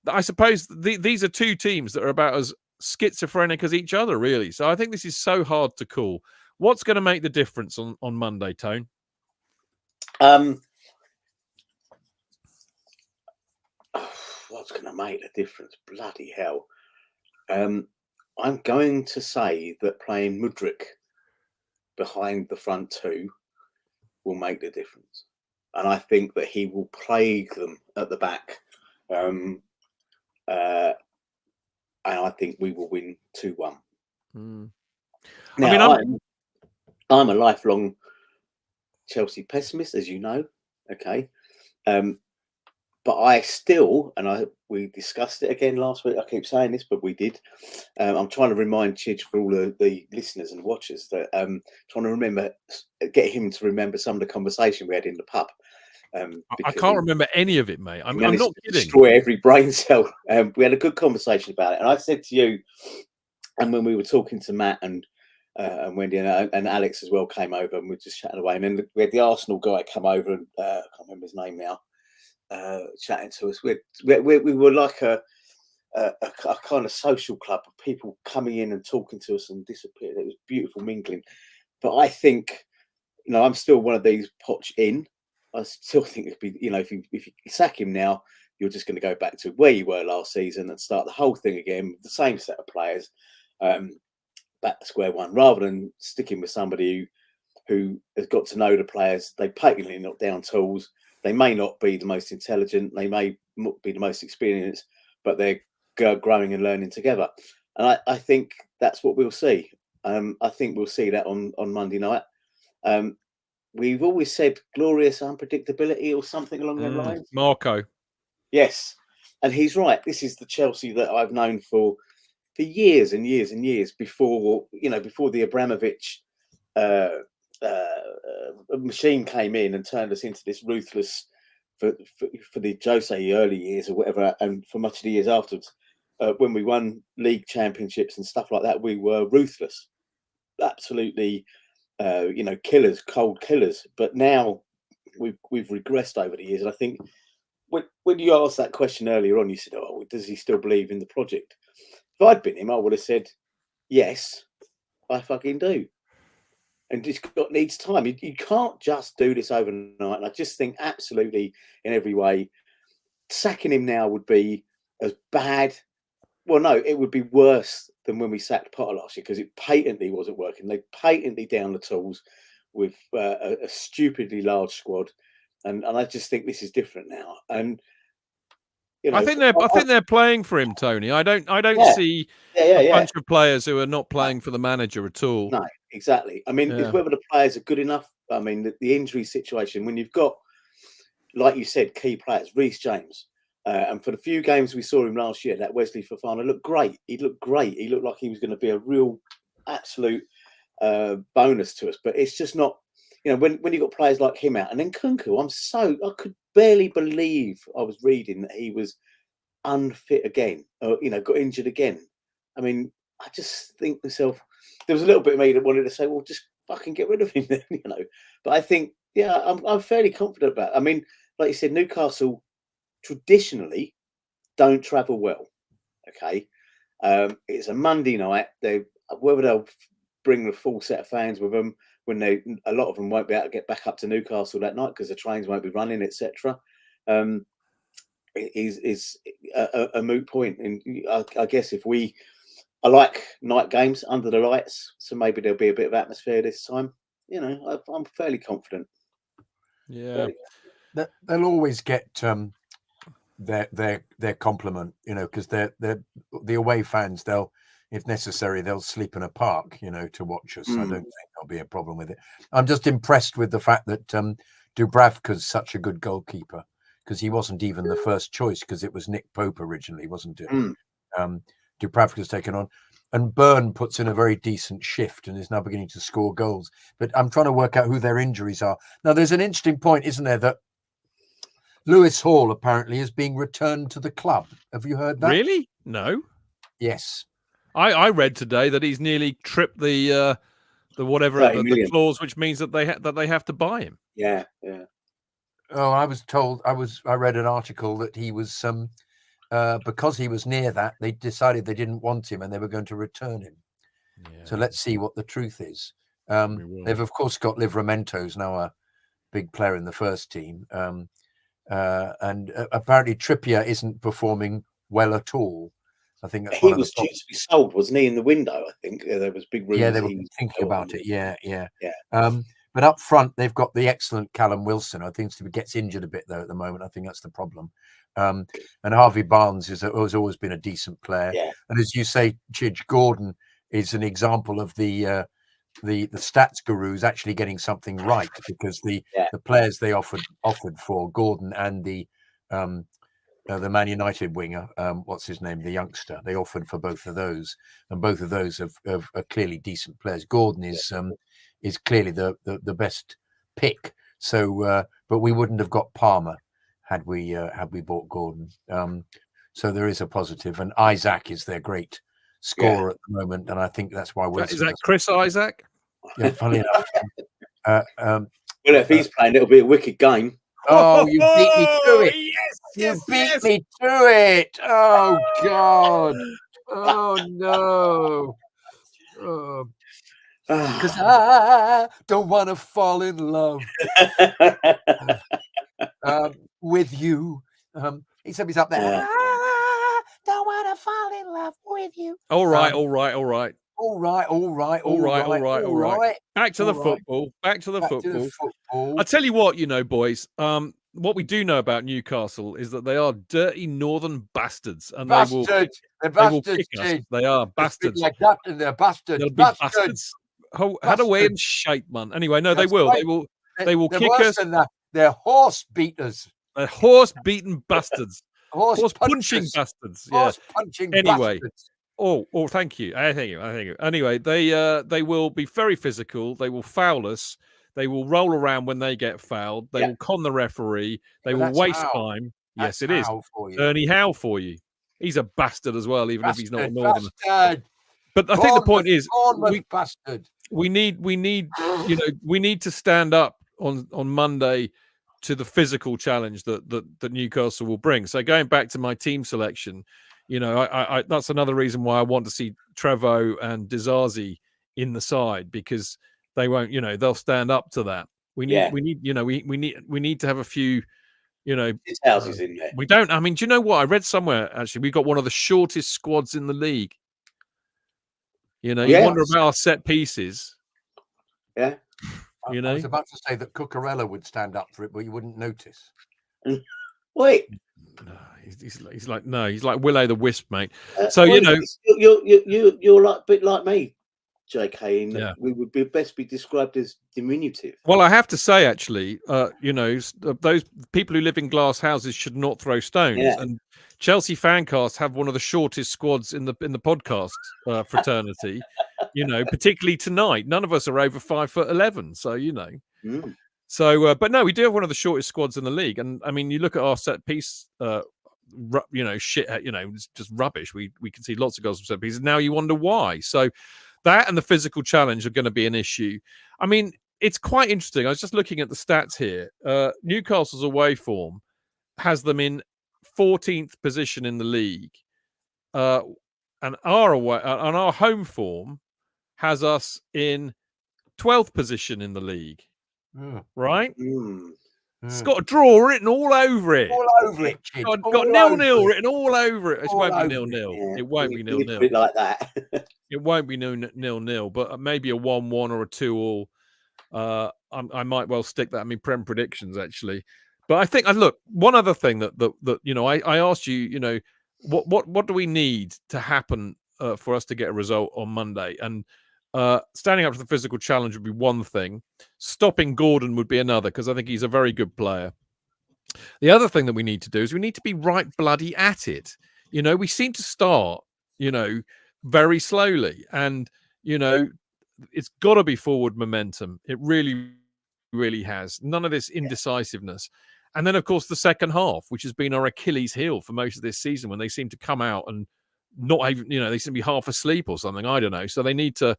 I suppose these are 2 teams that are about as schizophrenic as each other, really. So I think this is so hard to call. What's going to make the difference on Monday, Tone? What's going to make the difference? Bloody hell. I'm going to say that playing Mudryk behind the front 2 will make the difference. And I think that he will plague them at the back. And I think we will win 2-1. Now, I'm a lifelong Chelsea pessimist, as you know. Okay. But I still, we discussed it again last week. I keep saying this, but we did. I'm trying to remind Chidge for all the listeners and watchers that trying to get him to remember some of the conversation we had in the pub. I can't remember any of it, mate. I'm not kidding. Destroy every brain cell. We had a good conversation about it, and I said to you, and when we were talking to Matt and Wendy and Alex as well came over, and we were just chatting away, and then we had the Arsenal guy come over, and I can't remember his name now, chatting to us. We were like a kind of social club of people coming in and talking to us and disappearing. It was beautiful mingling. But I think, I'm still one of these Poch in. I still think it'd be, if you sack him now, you're just going to go back to where you were last season and start the whole thing again with the same set of players, back to square one, rather than sticking with somebody who has got to know the players. They patently knock down tools. They may not be the most intelligent. They may not be the most experienced, but they're growing and learning together. And I think that's what we'll see. I think we'll see that on Monday night. We've always said glorious unpredictability or something along those lines. Marco. Yes. And he's right. This is the Chelsea that I've known for years and years and years before the Abramovich machine came in and turned us into this ruthless for the Jose early years or whatever, and for much of the years afterwards. When we won league championships and stuff like that, we were ruthless. Absolutely. Killers, cold killers. But now we've regressed over the years. And I think when you asked that question earlier on, you said, "Oh, does he still believe in the project?" If I'd been him, I would have said, "Yes, I fucking do." And it's needs time. You can't just do this overnight. And I just think absolutely in every way, sacking him now would be as bad. Well, no, it would be worse than when we sacked Potter last year because it patently wasn't working. They patently down the tools with a stupidly large squad, and I just think this is different now. And I think they're playing for him, Tony. I don't see a bunch of players who are not playing for the manager at all. No, exactly. I mean, it's whether the players are good enough. I mean, the injury situation when you've got, like you said, key players, Reece James. And for the few games we saw him last year, that Wesley Fofana looked great. He looked great. He looked like he was going to be a real, absolute bonus to us. But it's just not, when you got players like him out. And then Kunku, I could barely believe I was reading that he was unfit again, or, got injured again. I mean, I just think to myself, there was a little bit of me that wanted to say, well, just fucking get rid of him then, But I think, I'm fairly confident about it. I mean, like you said, Newcastle traditionally don't travel well. Okay. It's a Monday night. Whether they'll bring the full set of fans with them when a lot of them won't be able to get back up to Newcastle that night because the trains won't be running, etc. is a moot point. And I guess I like night games under the lights, so maybe there'll be a bit of atmosphere this time. You know, I'm fairly confident. Yeah, they'll always get their compliment, you know, because they're the away fans. They'll, if necessary, they'll sleep in a park, you know, to watch us. I don't think there'll be a problem with it. I'm just impressed with the fact that Dubravka's such a good goalkeeper, because he wasn't even the first choice, because it was Nick Pope originally, wasn't it? Dubravka's taken on, and Byrne puts in a very decent shift and is now beginning to score goals. But I'm trying to work out who their injuries are. Now, there's an interesting point, isn't there, that Lewis Hall apparently is being returned to the club. Have you heard that? Really? No. Yes. I read today that he's nearly tripped the the clause, which means that they have to buy him. Yeah. Oh, I was told. I read an article that he was because he was near that, they decided they didn't want him and they were going to return him. Yeah. So let's see what the truth is. They've of course got Livramento's now a big player in the first team, and apparently Trippier isn't performing well at all. I think that's he was due to be sold, wasn't he, in the window? I think there was big rumors. Yeah, they were thinking about it. Yeah. But up front, they've got the excellent Callum Wilson. I think gets injured a bit though at the moment. I think that's the problem. And Harvey Barnes has always been a decent player. Yeah. And as you say, Chidge, Gordon is an example of the stats gurus actually getting something right, because the players they offered for Gordon and the Man United winger, what's his name, the youngster, they offered for both of those, and both of those are clearly decent players. Gordon is clearly the best pick. So, but we wouldn't have got Palmer had we bought Gordon. So there is a positive, and Isaac is their great scorer at the moment, and I think that's why Wilson. Is that Chris Isaac? Yeah, funny enough. Well, if he's playing, it'll be a wicked game. Oh, you beat me to it! Yes, you beat me to it! Oh God! Oh no! Because I don't want to fall in love with you. He said he's up there. Yeah. I don't want to fall in love with you. All right. All right. Back to the football. Back to the football. I tell you what, boys. What we do know about Newcastle is that they are dirty northern bastards, and they will kick us. They are bastards. Like that, and they're bastards. They'll be bastards. Had away in shape, man. Anyway, no, they will. Right. They will kick us. Than that. They're horse beaters. They're horse beaten bastards. Horse punching bastards. Yeah. Horse punching. Anyway. Bastards. Oh, thank you. Thank you. Anyway, they will be very physical. They will foul us. They will roll around when they get fouled. They will con the referee. They will waste time. Yes, it is. Ernie Howe for you. He's a bastard as well, even if he's not a northerner. But I think the point is, we need we need to stand up on Monday to the physical challenge that Newcastle will bring. So going back to my team selection, I that's another reason why I want to see Trevoh and Disasi in the side, because they won't, they'll stand up to that. We need to have a few, his houses in there. We don't. I mean, do you know what? I read somewhere actually we've got one of the shortest squads in the league. You wonder about our set pieces. Yeah. I was about to say that Cucurella would stand up for it, but you wouldn't notice. Wait. No, he's like Willow the Wisp, mate. So you're like a bit like me, JK, in that we would best be described as diminutive. Well, I have to say, actually, those people who live in glass houses should not throw stones. Yeah. And Chelsea FanCast have one of the shortest squads in the podcast fraternity. Particularly tonight, none of us are over 5'11". So Mm. So, but no, we do have one of the shortest squads in the league. And I mean, you look at our set piece, shit, it's just rubbish. We can see lots of goals from set pieces. Now you wonder why. So that and the physical challenge are going to be an issue. I mean, it's quite interesting. I was just looking at the stats here. Newcastle's away form has them in 14th position in the league. And our home form has us in 12th position in the league. Right? It's got a draw written all over it. All over it, Chidge. Got All 0-0 over it. written all over it. It All won't be over it. 0-0. Yeah. It won't be You put 0-0. it like that. It won't be 0-0, but maybe a 1-1 or a 2-2. I might well stick that in my Prem predictions, actually. But I think, look, one other thing that I asked you, what do we need to happen for us to get a result on Monday? And standing up to the physical challenge would be one thing. Stopping Gordon would be another, because I think he's a very good player. The other thing that we need to do is we need to be right bloody at it. We seem to start, very slowly, and it's got to be forward momentum. It really, really has. None of this indecisiveness. And then, of course, the second half, which has been our Achilles heel for most of this season, when they seem to come out and not even, they seem to be half asleep or something. I don't know. So they need to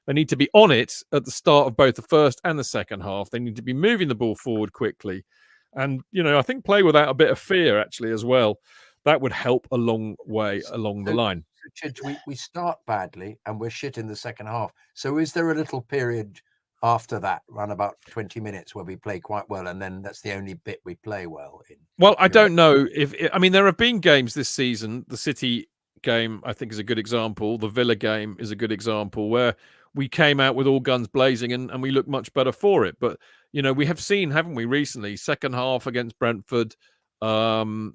be on it at the start of both the first and the second half. They need to be moving the ball forward quickly. And, I think play without a bit of fear, actually, as well. That would help a long way along the line. Chidge, we start badly and we're shit in the second half. So is there a little period after that, around about 20 minutes, where we play quite well, and then that's the only bit we play well in? Well, I don't know there have been games this season. The City game, I think, is a good example. The Villa game is a good example, where we came out with all guns blazing and we looked much better for it. But, we have seen, haven't we, recently, second half against Brentford, the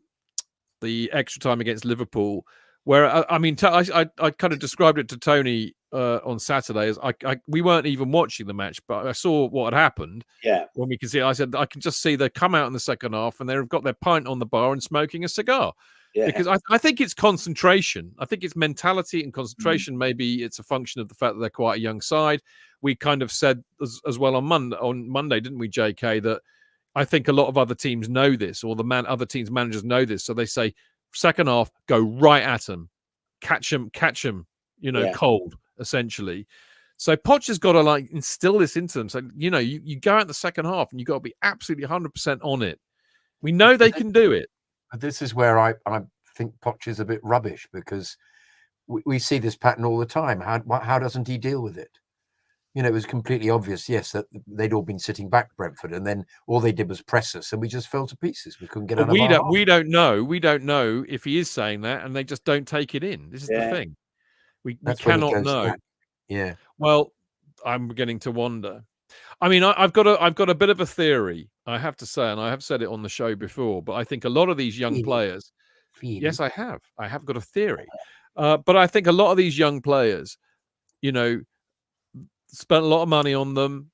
extra time against Liverpool, where, I kind of described it to Tony on Saturday as we weren't even watching the match, but I saw what had happened. Yeah. When we can see, I said, I can just see they come out in the second half and they've got their pint on the bar and smoking a cigar. Yeah. Because I think it's concentration. I think it's mentality and concentration. Maybe it's a function of the fact that they're quite a young side. We kind of said as well on Monday, didn't we, JK, that I think a lot of other teams know this, or other teams' managers know this. So they say, second half, go right at them, catch them, cold, essentially. So Poch has got to instill this into them. So, you go out in the second half and you've got to be absolutely 100% on it. We know they can do it. This is where I think Poch is a bit rubbish, because we see this pattern all the time. How doesn't he deal with it? It was completely obvious, yes, that they'd all been sitting back, Brentford, and then all they did was press us, and we just fell to pieces. We couldn't get out of our half. We don't know. We don't know if he is saying that, and they just don't take it in. This is the thing. We cannot know. Back. Yeah. Well, I'm beginning to wonder. I mean, I've got a bit of a theory, I have to say, and I have said it on the show before, but I think a lot of these young players. Yes, I have. I have got a theory. But I think a lot of these young players, spent a lot of money on them,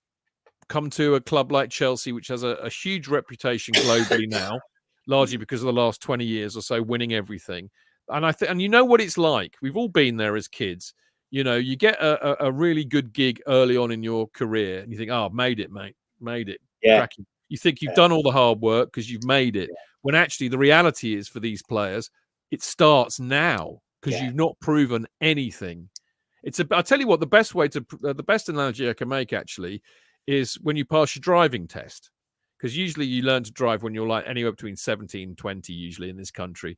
come to a club like Chelsea, which has a huge reputation globally now, largely because of the last 20 years or so winning everything. And and you know what it's like. We've all been there as kids. You get a really good gig early on in your career and you think, oh, made it, mate. Made it. Yeah. Cracking. You think you've done all the hard work because you've made it. When actually the reality is, for these players, it starts now, because you've not proven anything. I'll tell you what, the best analogy I can make, actually, is when you pass your driving test. Because usually you learn to drive when you're anywhere between 17 and 20, usually in this country.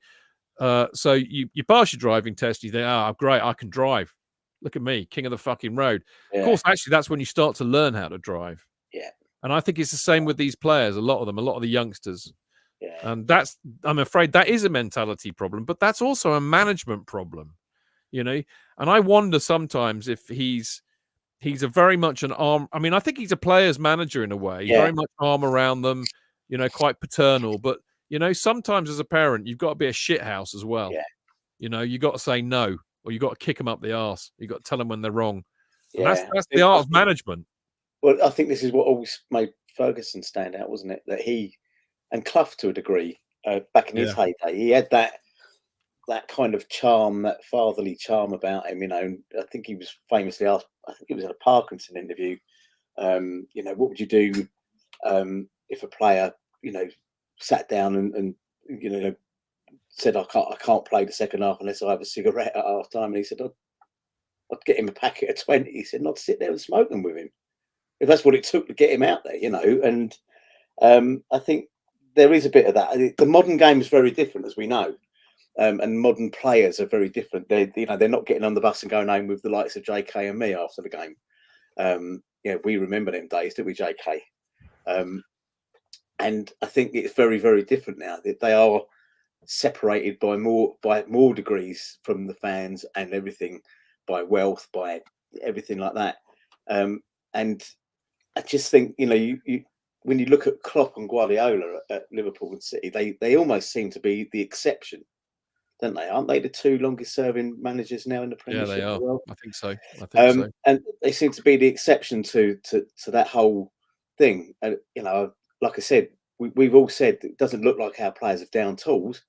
So you pass your driving test, you think, oh, great, I can drive. Look at me, king of the fucking road. Yeah. Of course, actually, that's when you start to learn how to drive. Yeah. And I think it's the same with these players, a lot of the youngsters. Yeah. And I'm afraid that is a mentality problem, but that's also a management problem. And I wonder sometimes if he's a very much an arm. I mean, I think he's a player's manager in a way, very much arm around them, quite paternal. But, sometimes as a parent, you've got to be a shithouse as well. Yeah. You've got to say no, or you've got to kick them up the arse. You've got to tell them when they're wrong. Yeah. And that's the art of management. Well, I think this is what always made Ferguson stand out, wasn't it? That he, and Clough to a degree, back in his heyday, he had that kind of charm, that fatherly charm about him. I think he was famously asked, I think it was in a Parkinson interview, what would you do if a player, sat down and said, I can't play the second half unless I have a cigarette at half time. And he said, I'd get him a packet of 20. He said, not sit there and smoke them with him, if that's what it took to get him out there, And I think there is a bit of that. The modern game is very different, as we know. And modern players are very different. They're not getting on the bus and going home with the likes of JK and me after the game. We remember them days, don't we, JK? And I think it's very, very different now. That they are separated by more degrees from the fans and everything, by wealth, by everything like that. And I just think, you when you look at Klopp and Guardiola at Liverpool and City, they almost seem to be the exception, don't they? Aren't they the two longest serving managers now in the Premiership? Yeah, they are. As well? I think so. And they seem to be the exception to that whole thing. And like I said, we've all said it doesn't look like our players have down tools.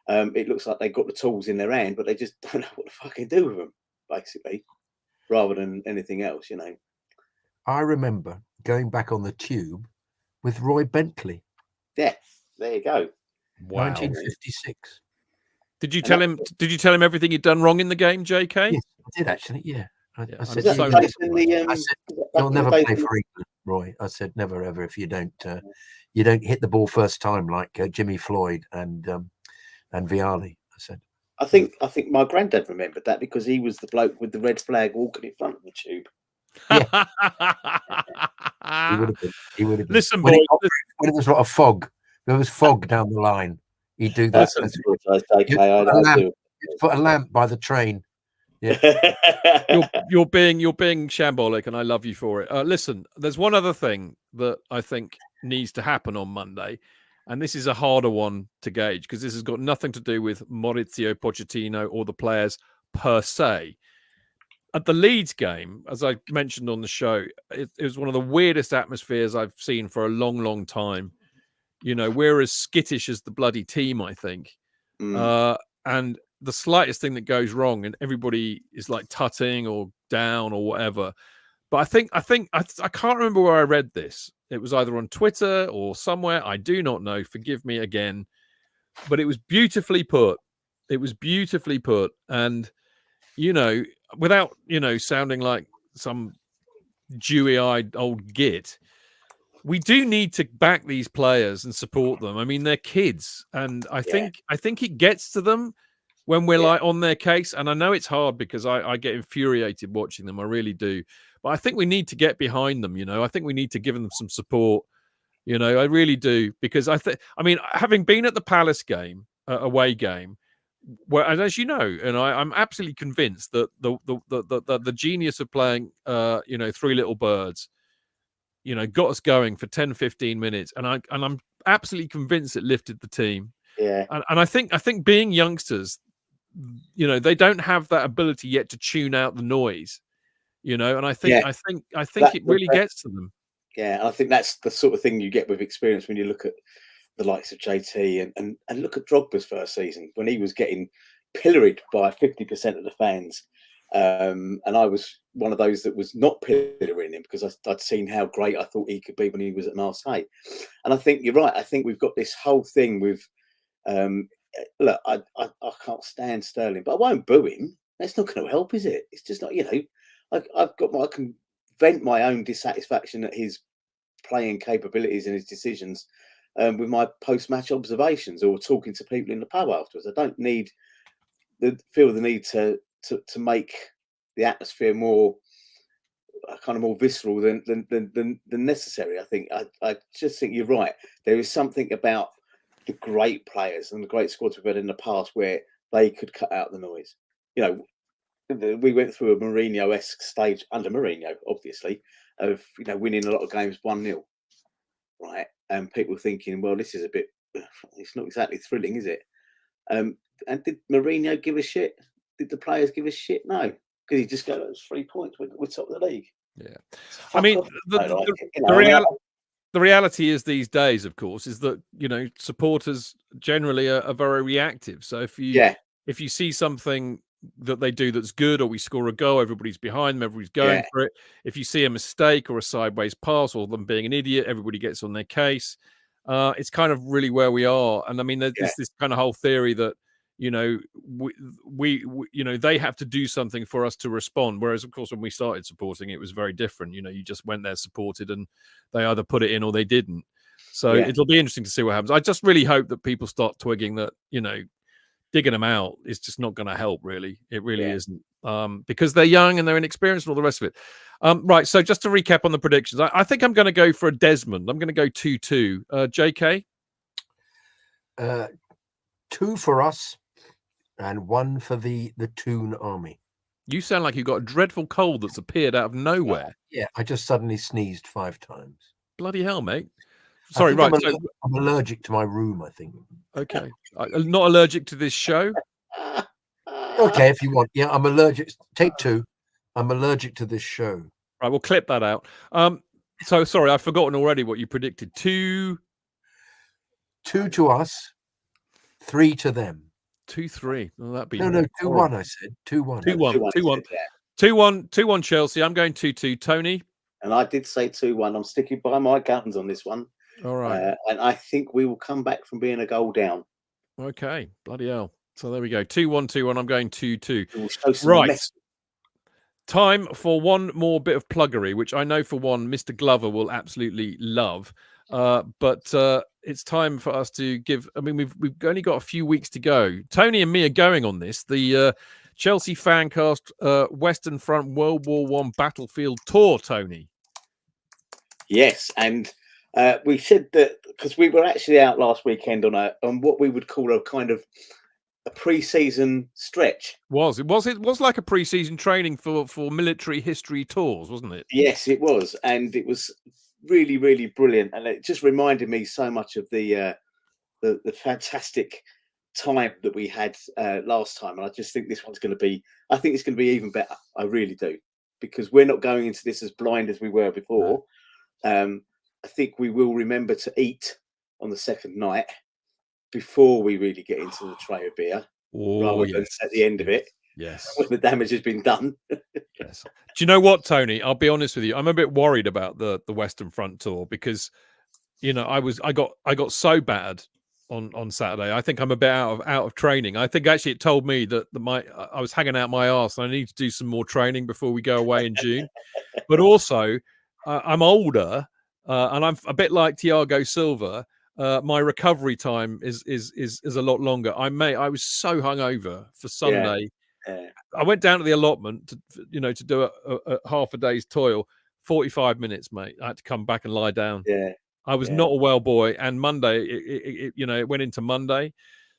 It looks like they've got the tools in their hand, but they just don't know what to fucking do with them, basically, rather than anything else. I remember going back on the tube with Roy Bentley. Yeah, there you go. Wow. 1956. Did you tell him? Did you tell him everything he'd done wrong in the game, JK? Yes, I did actually. Yeah, I said, Was that "You- based in the, I said, was that back you'll in the never days play when- for England, Roy." I said, "Never ever if you don't hit the ball first time like Jimmy Floyd and Vialli." I said. I think my granddad remembered that because he was the bloke with the red flag walking in front of the tube. He would have been. He would have been. Listen, when boys. when it was a lot of fog, there was fog down the line. He'd do that. That's You'd put a lamp by the train. You're being shambolic, and I love you for it. Listen, there's one other thing that I think needs to happen on Monday, and this is a harder one to gauge because this has got nothing to do with Mauricio Pochettino or the players per se. At the Leeds game, as I mentioned on the show, it was one of the weirdest atmospheres I've seen for a long, long time. We're as skittish as the bloody team, I think. And the slightest thing that goes wrong and everybody is like tutting or down or whatever. But I can't remember where I read this. It was either on Twitter or somewhere. I do not know. Forgive me again. But it was beautifully put. It was beautifully put. And, without, sounding like some dewy-eyed old git, we do need to back these players and support them. I mean, they're kids. And I think it gets to them when we're like on their case. And I know it's hard because I get infuriated watching them. I really do. But I think we need to get behind them. I think we need to give them some support. I really do. Because having been at the Palace game, away game, where, and as you know, and I'm absolutely convinced that the genius of playing, Three Little Birds, got us going for 10, 15 minutes. And I'm absolutely convinced it lifted the team. Yeah. And I think being youngsters, they don't have that ability yet to tune out the noise, and I think it really gets to them. Yeah, and I think that's the sort of thing you get with experience when you look at the likes of JT and look at Drogba's first season when he was getting pilloried by 50% of the fans. And I was one of those that was not pillorying him because I'd seen how great I thought he could be when he was at Marseille. And I think you're right. I think we've got this whole thing with, look, I can't stand Sterling, but I won't boo him. That's not going to help, is it? It's just not, I can vent my own dissatisfaction at his playing capabilities and his decisions with my post-match observations or talking to people in the pub afterwards. I don't feel the need to make the atmosphere more more visceral than necessary. I just think you're right. There is something about the great players and the great squads we've had in the past where they could cut out the noise. We went through a Mourinho-esque stage under Mourinho, obviously, of winning a lot of games 1-0, right? And people thinking, well, this is a bit, it's not exactly thrilling, is it? And did Mourinho give a shit? Did the players give a shit? No, because he just got those 3 points. We're top of the league. Yeah, I mean, the reality is these days, of course, is that supporters generally are very reactive. So if you see something that they do that's good, or we score a goal, everybody's behind them, everybody's going for it. If you see a mistake or a sideways pass or them being an idiot, everybody gets on their case. It's kind of really where we are. And I mean, there's this kind of whole theory that we they have to do something for us to respond. Whereas, of course, when we started supporting, it was very different. You just went there, supported, and they either put it in or they didn't. So it'll be interesting to see what happens. I just really hope that people start twigging that, digging them out is just not going to help, really. It really isn't. because they're young and they're inexperienced and all the rest of it. Right, so just to recap on the predictions, I think I'm going to go for a Desmond. I'm going to go 2-2. JK? 2 for us and 1 for the Toon Army. You sound like you've got a dreadful cold that's appeared out of nowhere. Yeah, I just suddenly sneezed 5 times. Bloody hell, mate. Sorry, right. right. I'm allergic to my room, I think. Okay. Not allergic to this show? Okay, if you want. Yeah, I'm allergic. Take 2. I'm allergic to this show. Right, we'll clip that out. So sorry, I've forgotten already what you predicted. 2 to us, 3 to them. 2-3. Well, that'd be no 2-1. I said 2-1. 2-1. 2-1 Chelsea. I'm going 2-2. Tony? And I did say 2-1. I'm sticking by my guns on this one. All right. And I think we will come back from being a goal down. Okay. Bloody hell. So there we go. 2-1. I'm going 2-2. We'll show some right. mess. Time for one more bit of pluggery, which I know for one, Mr. Glover will absolutely love. But it's time for us to give. I mean, we've only got a few weeks to go. Tony and me are going on this. The Chelsea Fancast Western Front World War I Battlefield Tour, Tony. Yes, and we said that because we were actually out last weekend on what we would call a kind of a pre-season stretch. It was like a pre-season training for military history tours, wasn't it? Yes, it was, and it was really, really brilliant, and it just reminded me so much of the fantastic time that we had last time. And I just think this one's going to be. I think it's going to be even better. I really do, because we're not going into this as blind as we were before. I think we will remember to eat on the second night before we really get into the tray of beer, rather than at the end of it. Yes, when the damage has been done. Yes. Do you know what, Tony? I'll be honest with you. I'm a bit worried about the Western Front tour because, you know, I got so bad on Saturday. I think I'm a bit out of training. I think actually it told me that I was hanging out my arse. And I need to do some more training before we go away in June. But also, I'm older, and I'm a bit like Thiago Silva. My recovery time is a lot longer. I was so hungover for Sunday. Yeah. I went down to the allotment to do a half a day's toil. 45 minutes, mate. I had to come back and lie down. Yeah, I was not a well boy. And Monday, it went into Monday.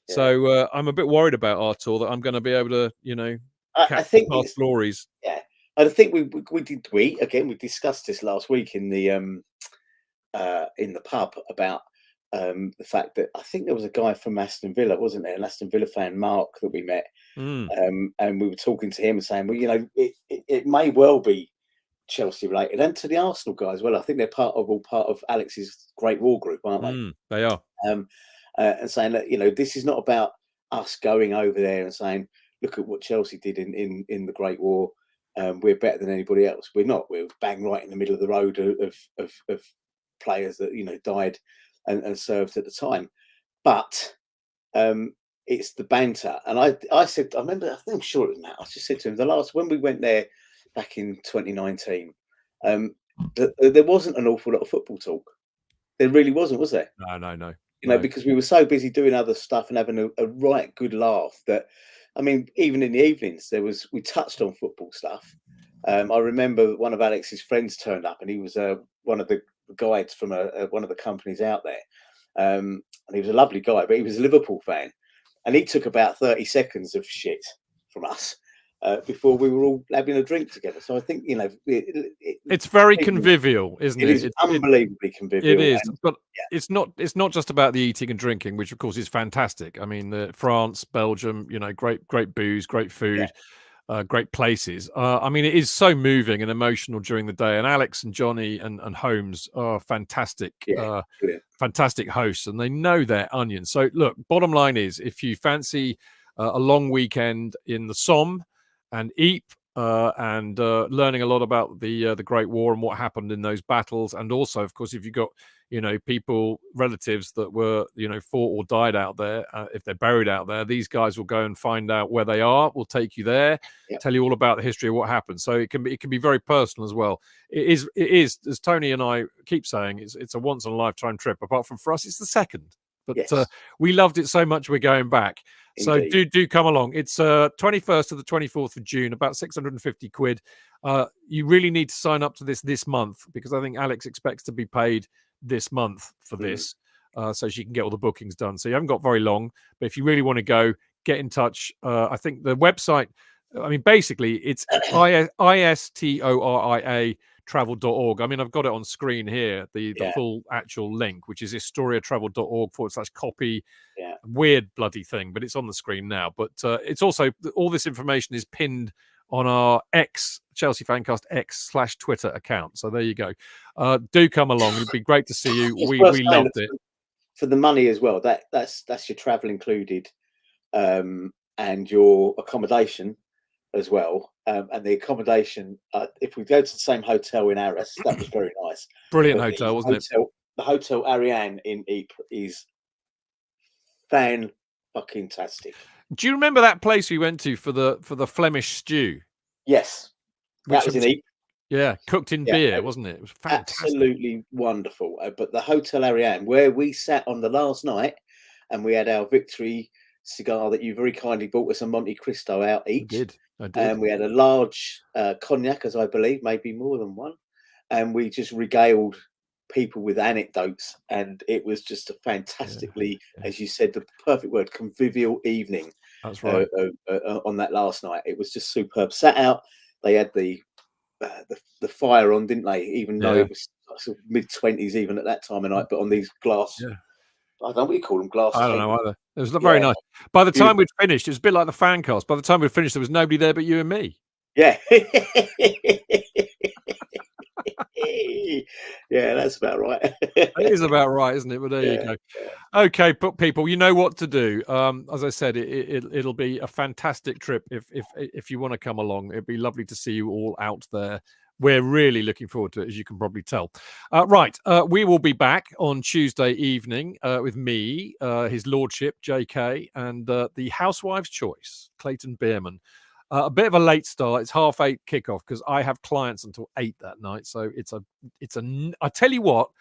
Yeah. So I'm a bit worried about our tour that I'm going to be able to, I think past glories. Yeah, I think we discussed this last week in the pub about the fact that I think there was a guy from Aston Villa, wasn't there? An Aston Villa fan, Mark, that we met. And we were talking to him and saying, well, it may well be Chelsea related, and to the Arsenal guys. Well, I think they're part of Alex's Great War group, aren't they? They are. And saying that, this is not about us going over there and saying, look at what Chelsea did in the Great War. We're better than anybody else. We're not. We're bang right in the middle of the road of players that, died and served at the time. But it's the banter. And I said, I think I'm sure it was Matt. I just said to him, when we went there back in 2019, there wasn't an awful lot of football talk. There really wasn't, was there? No. Because we were so busy doing other stuff and having a right good laugh that, I mean, even in the evenings, we touched on football stuff. I remember one of Alex's friends turned up, and he was one of the guides from one of the companies out there. And he was a lovely guy, but he was a Liverpool fan. And he took about 30 seconds of shit from us before we were all having a drink together. So I think, it's very convivial, isn't it? It is unbelievably convivial. It is, but it's not just about the eating and drinking, which of course is fantastic. I mean, France, Belgium, great booze, great food, great places. I mean, it is so moving and emotional during the day. And Alex and Johnny and Holmes are fantastic, fantastic hosts, and they know their onions. So look, bottom line is, if you fancy a long weekend in the Somme and Ypres, and learning a lot about the Great War and what happened in those battles, and also, of course, if you've got relatives that were fought or died out there, if they're buried out there, these guys will go and find out where they are. We'll take you there, tell you all about the history of what happened. So it can be very personal as well. It is as Tony and I keep saying, it's a once in a lifetime trip. Apart from for us, it's the second. But we loved it so much, we're going back. So Indeed. do come along. It's 21st to the 24th of June, about 650 quid. You really need to sign up to this month, because I think Alex expects to be paid this month for this, so she can get all the bookings done. So you haven't got very long, but if you really want to go, get in touch. I think the website, I mean, basically it's ISTORIA travel.org. I mean, I've got it on screen here, the full actual link, which is historiatravel.org/copy. Yeah. Weird bloody thing, but it's on the screen now. But it's also, all this information is pinned on our Chelsea Fancast X/Twitter account. So there you go. Do come along. It'd be great to see you. We loved it. For the money as well. That's your travel included, and your accommodation as well. And the accommodation, if we go to the same hotel in Arras, that was very nice. Brilliant hotel, wasn't it? The Hotel Ariane in Ypres is fan-fucking-tastic. Do you remember that place we went to for the Flemish stew? Yes, that was in Ypres. Yeah, cooked in beer, wasn't it? It was fantastic. Absolutely wonderful. But the Hotel Ariane, where we sat on the last night, and we had our victory cigar that you very kindly bought us a Monte Cristo out each. I did. And we had a large cognac, as I believe, maybe more than one. And we just regaled people with anecdotes. And it was just a fantastically, as you said, the perfect word, convivial evening. That's right. On that last night. It was just superb. Sat out, they had the fire on, didn't they? Even though it was sort of mid-20s even at that time of night, but on these glass, I don't know what you call them, glass. I don't know either. It was very nice. By the time we'd finished, it was a bit like the Fancast. By the time we'd finished, there was nobody there but you and me. Yeah. Yeah, that's about right. It is about right, isn't it? Well, there you go. Okay, but people, you know what to do. As I said, it'll be a fantastic trip if you want to come along. It'd be lovely to see you all out there. We're really looking forward to it, as you can probably tell. Right, we will be back on Tuesday evening with me, His Lordship, JK, and the Housewife's Choice, Clayton Bierman. A bit of a late start. It's 8:30 kickoff because I have clients until 8 that night. So I tell you what,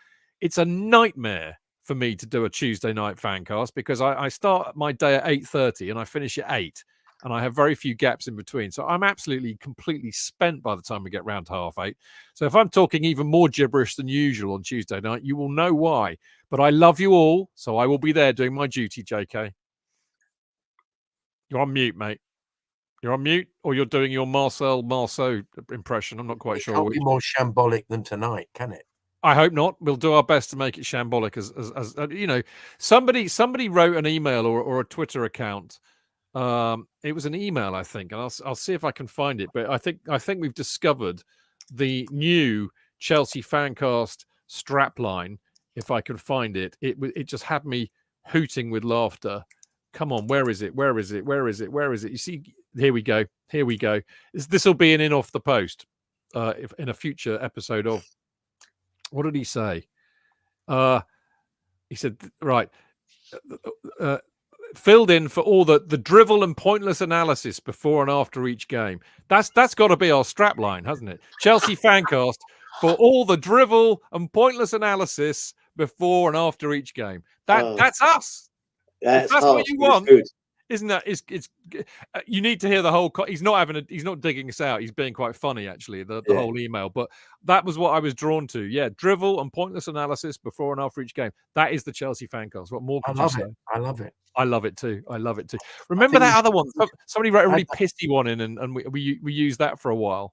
it's a nightmare for me to do a Tuesday night Fancast, because I start my day at 8:30 and I finish at 8. And I have very few gaps in between. So I'm absolutely, completely spent by the time we get round to 8:30. So if I'm talking even more gibberish than usual on Tuesday night, you will know why. But I love you all, so I will be there doing my duty, JK. You're on mute, mate. You're on mute, or you're doing your Marceau impression. I'm not quite sure. It can't be more shambolic than tonight, can it? I hope not. We'll do our best to make it shambolic. As you know, somebody wrote an email or a Twitter account. It was an email, I think, and I'll see if I can find it. But I think we've discovered the new Chelsea Fancast strapline. If I can find it, it just had me hooting with laughter. Come on, where is it? Where is it? Where is it? Where is it? You see, here we go. Here we go. This will be an in off the post, in a future episode of. What did he say? He said, right. Filled in for all the drivel and pointless analysis before and after each game. That's got to be our strap line, hasn't it? Chelsea Fancast for all the drivel and pointless analysis before and after each game. That's us. That's what you want, isn't that? It's you need to hear the whole. He's not digging us out. He's being quite funny, actually. The whole email, but that was what I was drawn to. Yeah, drivel and pointless analysis before and after each game. That is the Chelsea Fancast. What more could you say? I love it. I love it too. I love it too. Remember that other one? Somebody wrote a really pissy one in, and we used that for a while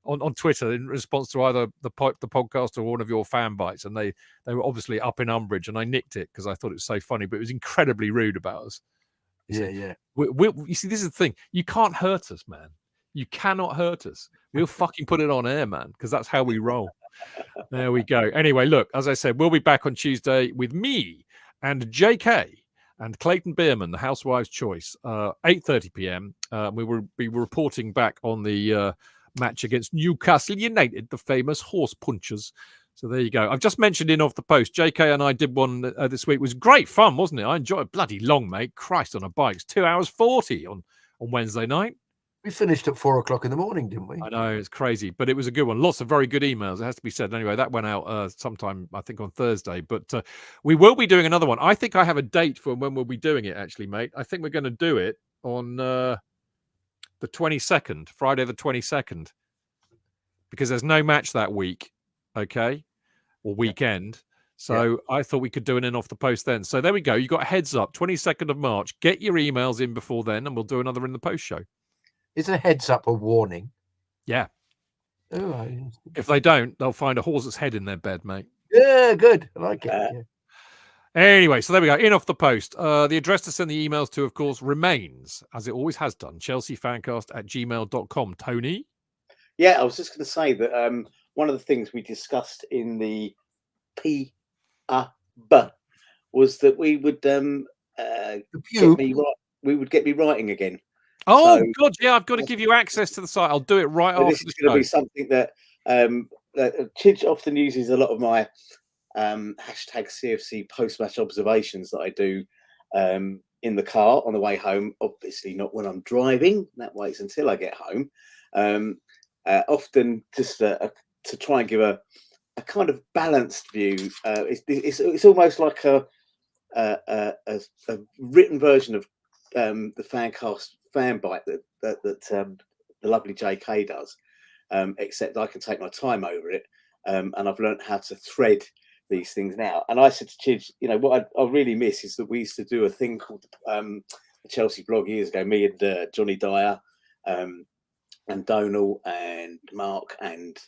on Twitter in response to either the podcast or one of your fan bites, and they were obviously up in umbrage, and I nicked it because I thought it was so funny, but it was incredibly rude about us. Yeah. You see, this is the thing. You can't hurt us, man. You cannot hurt us. We'll fucking put it on air, man, because that's how we roll. There we go. Anyway, look, as I said, we'll be back on Tuesday with me and JK and Clayton Bierman, the Housewife's Choice, 8:30 p.m. We will be reporting back on the match against Newcastle United, the famous horse punchers. So there you go. I've just mentioned in off the post. JK and I did one this week. It was great fun, wasn't it? I enjoyed it. Bloody long, mate. Christ on a bike. It's 2 hours 40 on Wednesday night. We finished at 4 o'clock in the morning, didn't we? I know, it's crazy, but it was a good one. Lots of very good emails. It has to be said. Anyway, that went out sometime, I think, on Thursday. But we will be doing another one. I think I have a date for when we'll be doing it, actually, mate. I think we're going to do it on the 22nd, Friday the 22nd, because there's no match that week, okay, or weekend. So I thought we could do an in off the post then. So there we go. You got a heads up, 22nd of March. Get your emails in before then, and we'll do another in the post show. Is a heads up a warning? Yeah. Oh, if they don't, they'll find a horse's head in their bed, mate. Yeah, good. I like it. Yeah. Anyway, so there we go. In off the post. The address to send the emails to, of course, remains, as it always has done, chelseafancast@gmail.com. Tony? Yeah, I was just going to say that one of the things we discussed in the PB was that we would get me writing again. Oh, so, God, yeah, I've got to give you access to the site. I'll do it right after this is going to be something that Chidge often uses a lot of my hashtag CFC post-match observations that I do in the car on the way home. Obviously not when I'm driving. That waits until I get home. Often just to try and give a kind of balanced view. It's almost like a written version of the FanCast fan bite that the lovely JK does, except I can take my time over it, and I've learned how to thread these things now. And I said to Chidge, what I really miss is that we used to do a thing called the Chelsea blog years ago, me and Johnny Dyer, and Donal and Mark, and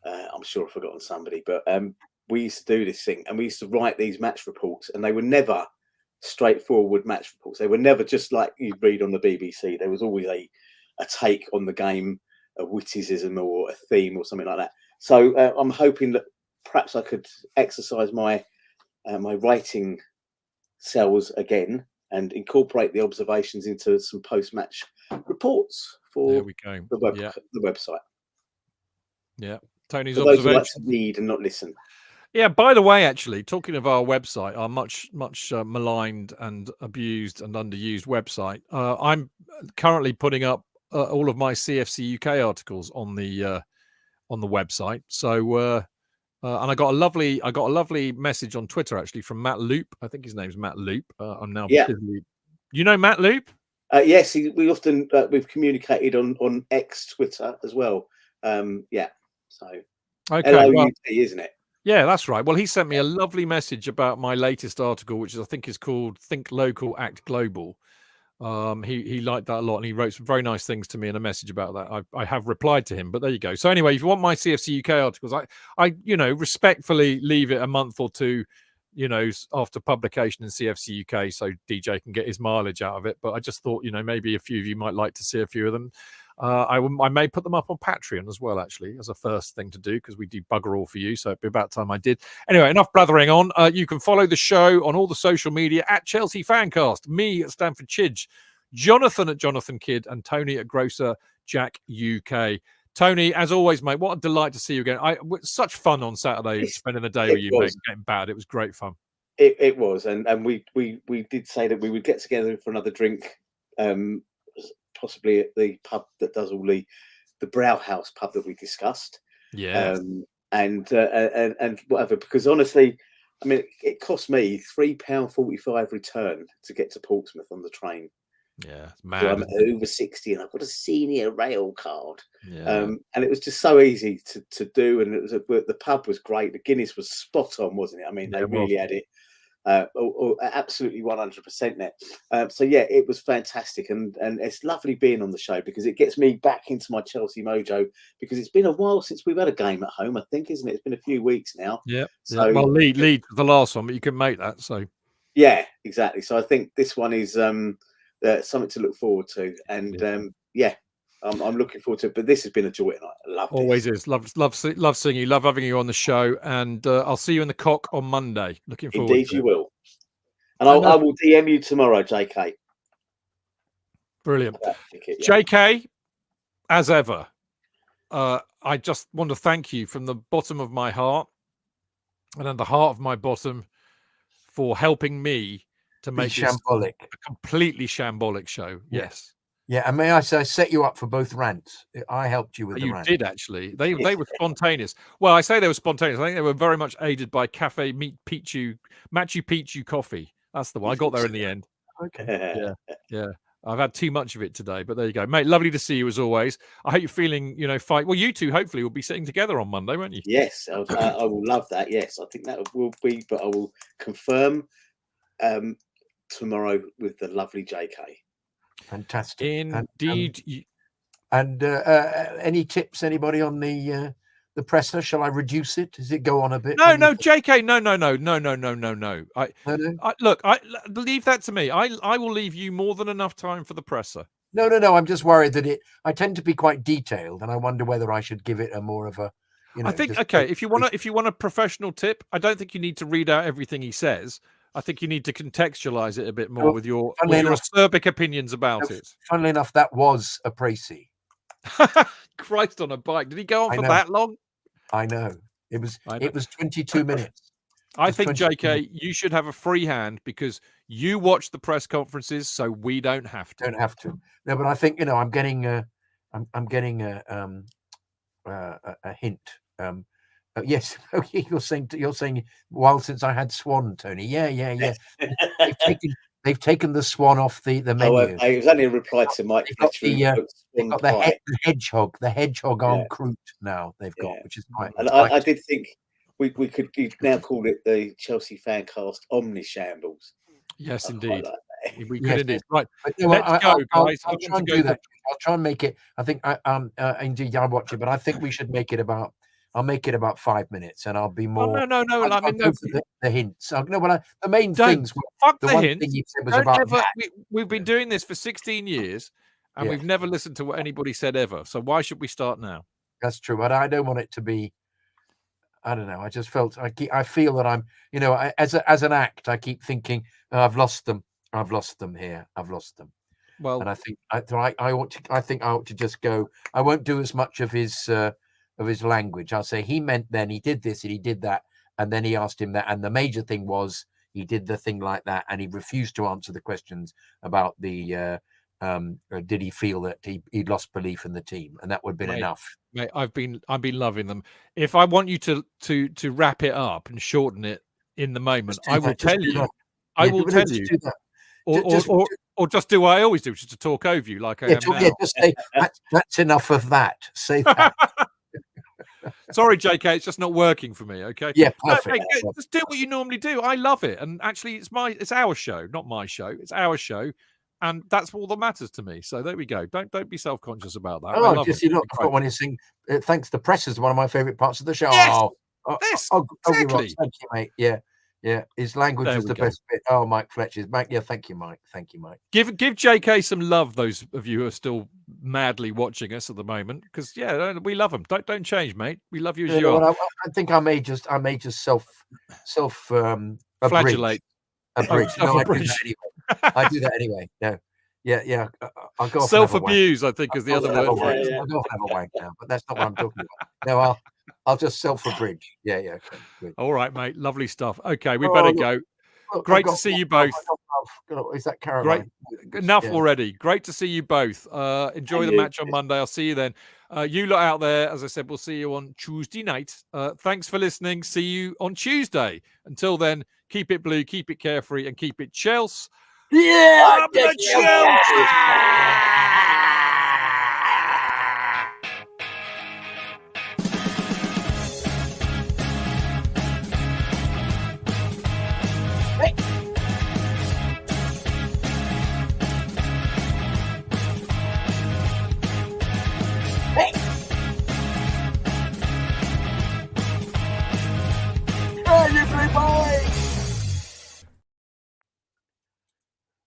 I'm sure I've forgotten somebody, but we used to do this thing, and we used to write these match reports, and they were never straightforward match reports. They were never just like you read on the BBC. There was always a take on the game, a witticism or a theme or something like that. So I'm hoping that perhaps I could exercise my writing cells again and incorporate the observations into some post-match reports for the website. Yeah, Tony's for those who like observations. to read and not listen. Yeah, by the way, actually, talking of our website, our much maligned and abused and underused website, I'm currently putting up all of my CFC UK articles on the website. So, and I got a lovely message on Twitter actually from Matt Loop. I think his name's Matt Loop. I'm now busily... You know Matt Loop? Yes, we often we've communicated on X Twitter as well. So okay, LOUT, isn't it? Yeah, that's right. Well, he sent me a lovely message about my latest article, which I think is called "Think Local, Act Global." He liked that a lot, and he wrote some very nice things to me in a message about that. I have replied to him, but there you go. So anyway, if you want my CFC UK articles, I respectfully leave it a month or two, after publication in CFC UK, so DJ can get his mileage out of it. But I just thought, maybe a few of you might like to see a few of them. I may put them up on Patreon as well, actually, as a first thing to do, because we do bugger all for you. So it'd be about time I did. Anyway, enough blathering on. You can follow the show on all the social media at Chelsea Fancast, me at Stamford Chidge, Jonathan at Jonathan Kydd, and Tony at Grocer Jack UK. Tony, as always, mate, what a delight to see you again. Such fun on Saturday, spending the day with you, mate, getting bad. It was great fun. It was, and we did say that we would get together for another drink. Possibly at the pub that does all the Brauhaus pub that we discussed. Yeah. And whatever, because honestly, I mean, it cost me £3.45 return to get to Portsmouth on the train. Yeah, it's mad. So I'm over 60 and I've got a senior rail card. Yeah. And it was just so easy to do. And the pub was great. The Guinness was spot on, wasn't it? I mean, they really had it. Absolutely 100% net. So yeah, it was fantastic, and it's lovely being on the show because it gets me back into my Chelsea mojo, because it's been a while since we've had a game at home, I think, isn't it? It's been a few weeks now. Yeah. So well, Leeds was the last one, but you can make that. So yeah, exactly. So I think this one is something to look forward to, and I'm looking forward to it. But this has been a joy tonight. I love it. Always is. Love seeing you. Love having you on the show. And I'll see you in the Cock on Monday. Looking forward. Indeed, to you it. will. And I will DM you tomorrow, JK. Brilliant. JK, as ever, I just want to thank you from the bottom of my heart and at the heart of my bottom for helping me to make this a completely shambolic show. Yes. Yeah, and may I say, I set you up for both rants. I helped you with the rant. You did, actually. They were spontaneous. Well, I say they were spontaneous. I think they were very much aided by Cafe Machu Picchu coffee. That's the one. I got there in the end. Okay. Yeah. I've had too much of it today, but there you go, mate. Lovely to see you as always. I hope you're feeling, Well, you two hopefully will be sitting together on Monday, won't you? Yes, I will love that. Yes, I think that will be, but I will confirm tomorrow with the lovely JK. Fantastic. Indeed. And any tips, anybody on the presser? Shall I reduce it? Does it go on a bit? No, JK, no. Look, leave that to me. I will leave you more than enough time for the presser. No. I'm just worried that I tend to be quite detailed, and I wonder whether I should give it a more of a. I think if you want a professional tip, I don't think you need to read out everything he says. I think you need to contextualize it a bit more with your acerbic opinions about it. Funnily enough, that was a précis. Christ on a bike! Did he go on for that long? I know. It was 22 minutes. I think, JK, you should have a free hand because you watch the press conferences, so we don't have to. Don't have to. No, but I think I'm getting a hint. Yes, you're saying. Well, since I had Swan, Tony. Yeah. They've taken the Swan off the menu. It was only a reply to Mike. They've got the hedgehog en croûte now. They've got, which is quite. And I did think we could now call it the Chelsea Fancast Omni Shambles. Yes, indeed. We could indeed. Yes. Right. Let's go, guys. I'll try and do that. I'll try and make it. I think indeed I'll watch it, but I think we should make it about. I'll make it about 5 minutes, and I'll be more. No. I'll go for the hints. The main things. Fuck the the one hints. thing you said was about. We've been doing this for 16 years, and we've never listened to what anybody said ever. So why should we start now? That's true, but I don't want it to be. I don't know. I just felt I feel that I'm. As an act, I keep thinking I've lost them. I've lost them here. I've lost them. Well, and I think I ought to. I think I ought to just go. I won't do as much of his language. I'll say he meant then he did this and he did that, and then he asked him that, and the major thing was he did the thing like that, and he refused to answer the questions about the did he feel that he'd lost belief in the team, and that would have been enough. Mate, I've been loving them. If I want you to wrap it up and shorten it in the moment, I will tell you. I will tell you. Or just do what I always do, just to talk over you like I am now. Yeah, just say that's enough of that. Say that. Sorry, JK, it's just not working for me. Okay. Yeah, perfect. No, just do what you normally do. I love it, and actually, it's our show, not my show. It's our show, and that's all that matters to me. So there we go. Don't be self-conscious about that. Oh, just look. I've got one to sing. Thanks to press is one of my favourite parts of the show. Yes, exactly. Thank you, mate. Yeah. His language is the best bit. Oh, Mike Fletcher's Mike. Yeah, thank you, Mike. Give JK some love. Those of you who are still madly watching us at the moment, because we love them. Don't change, mate. We love you as you are. I think I may just self flagellate. Abridge. No, I do that anyway. No. Yeah. I'll go self-abuse. I think is the other word. I'll go have a wank now, but that's not what I'm talking about. No, I'll just self-abridge. Yeah. Okay, good. All right, mate. Lovely stuff. Okay, we better go. Great to see you both. Is that Caroline? Great. Enough already. Great to see you both. Enjoy the match on Monday. I'll see you then. You lot out there, as I said, we'll see you on Tuesday night. Thanks for listening. See you on Tuesday. Until then, keep it blue, keep it carefree, and keep it Chelsea. Yeah, Chelsea!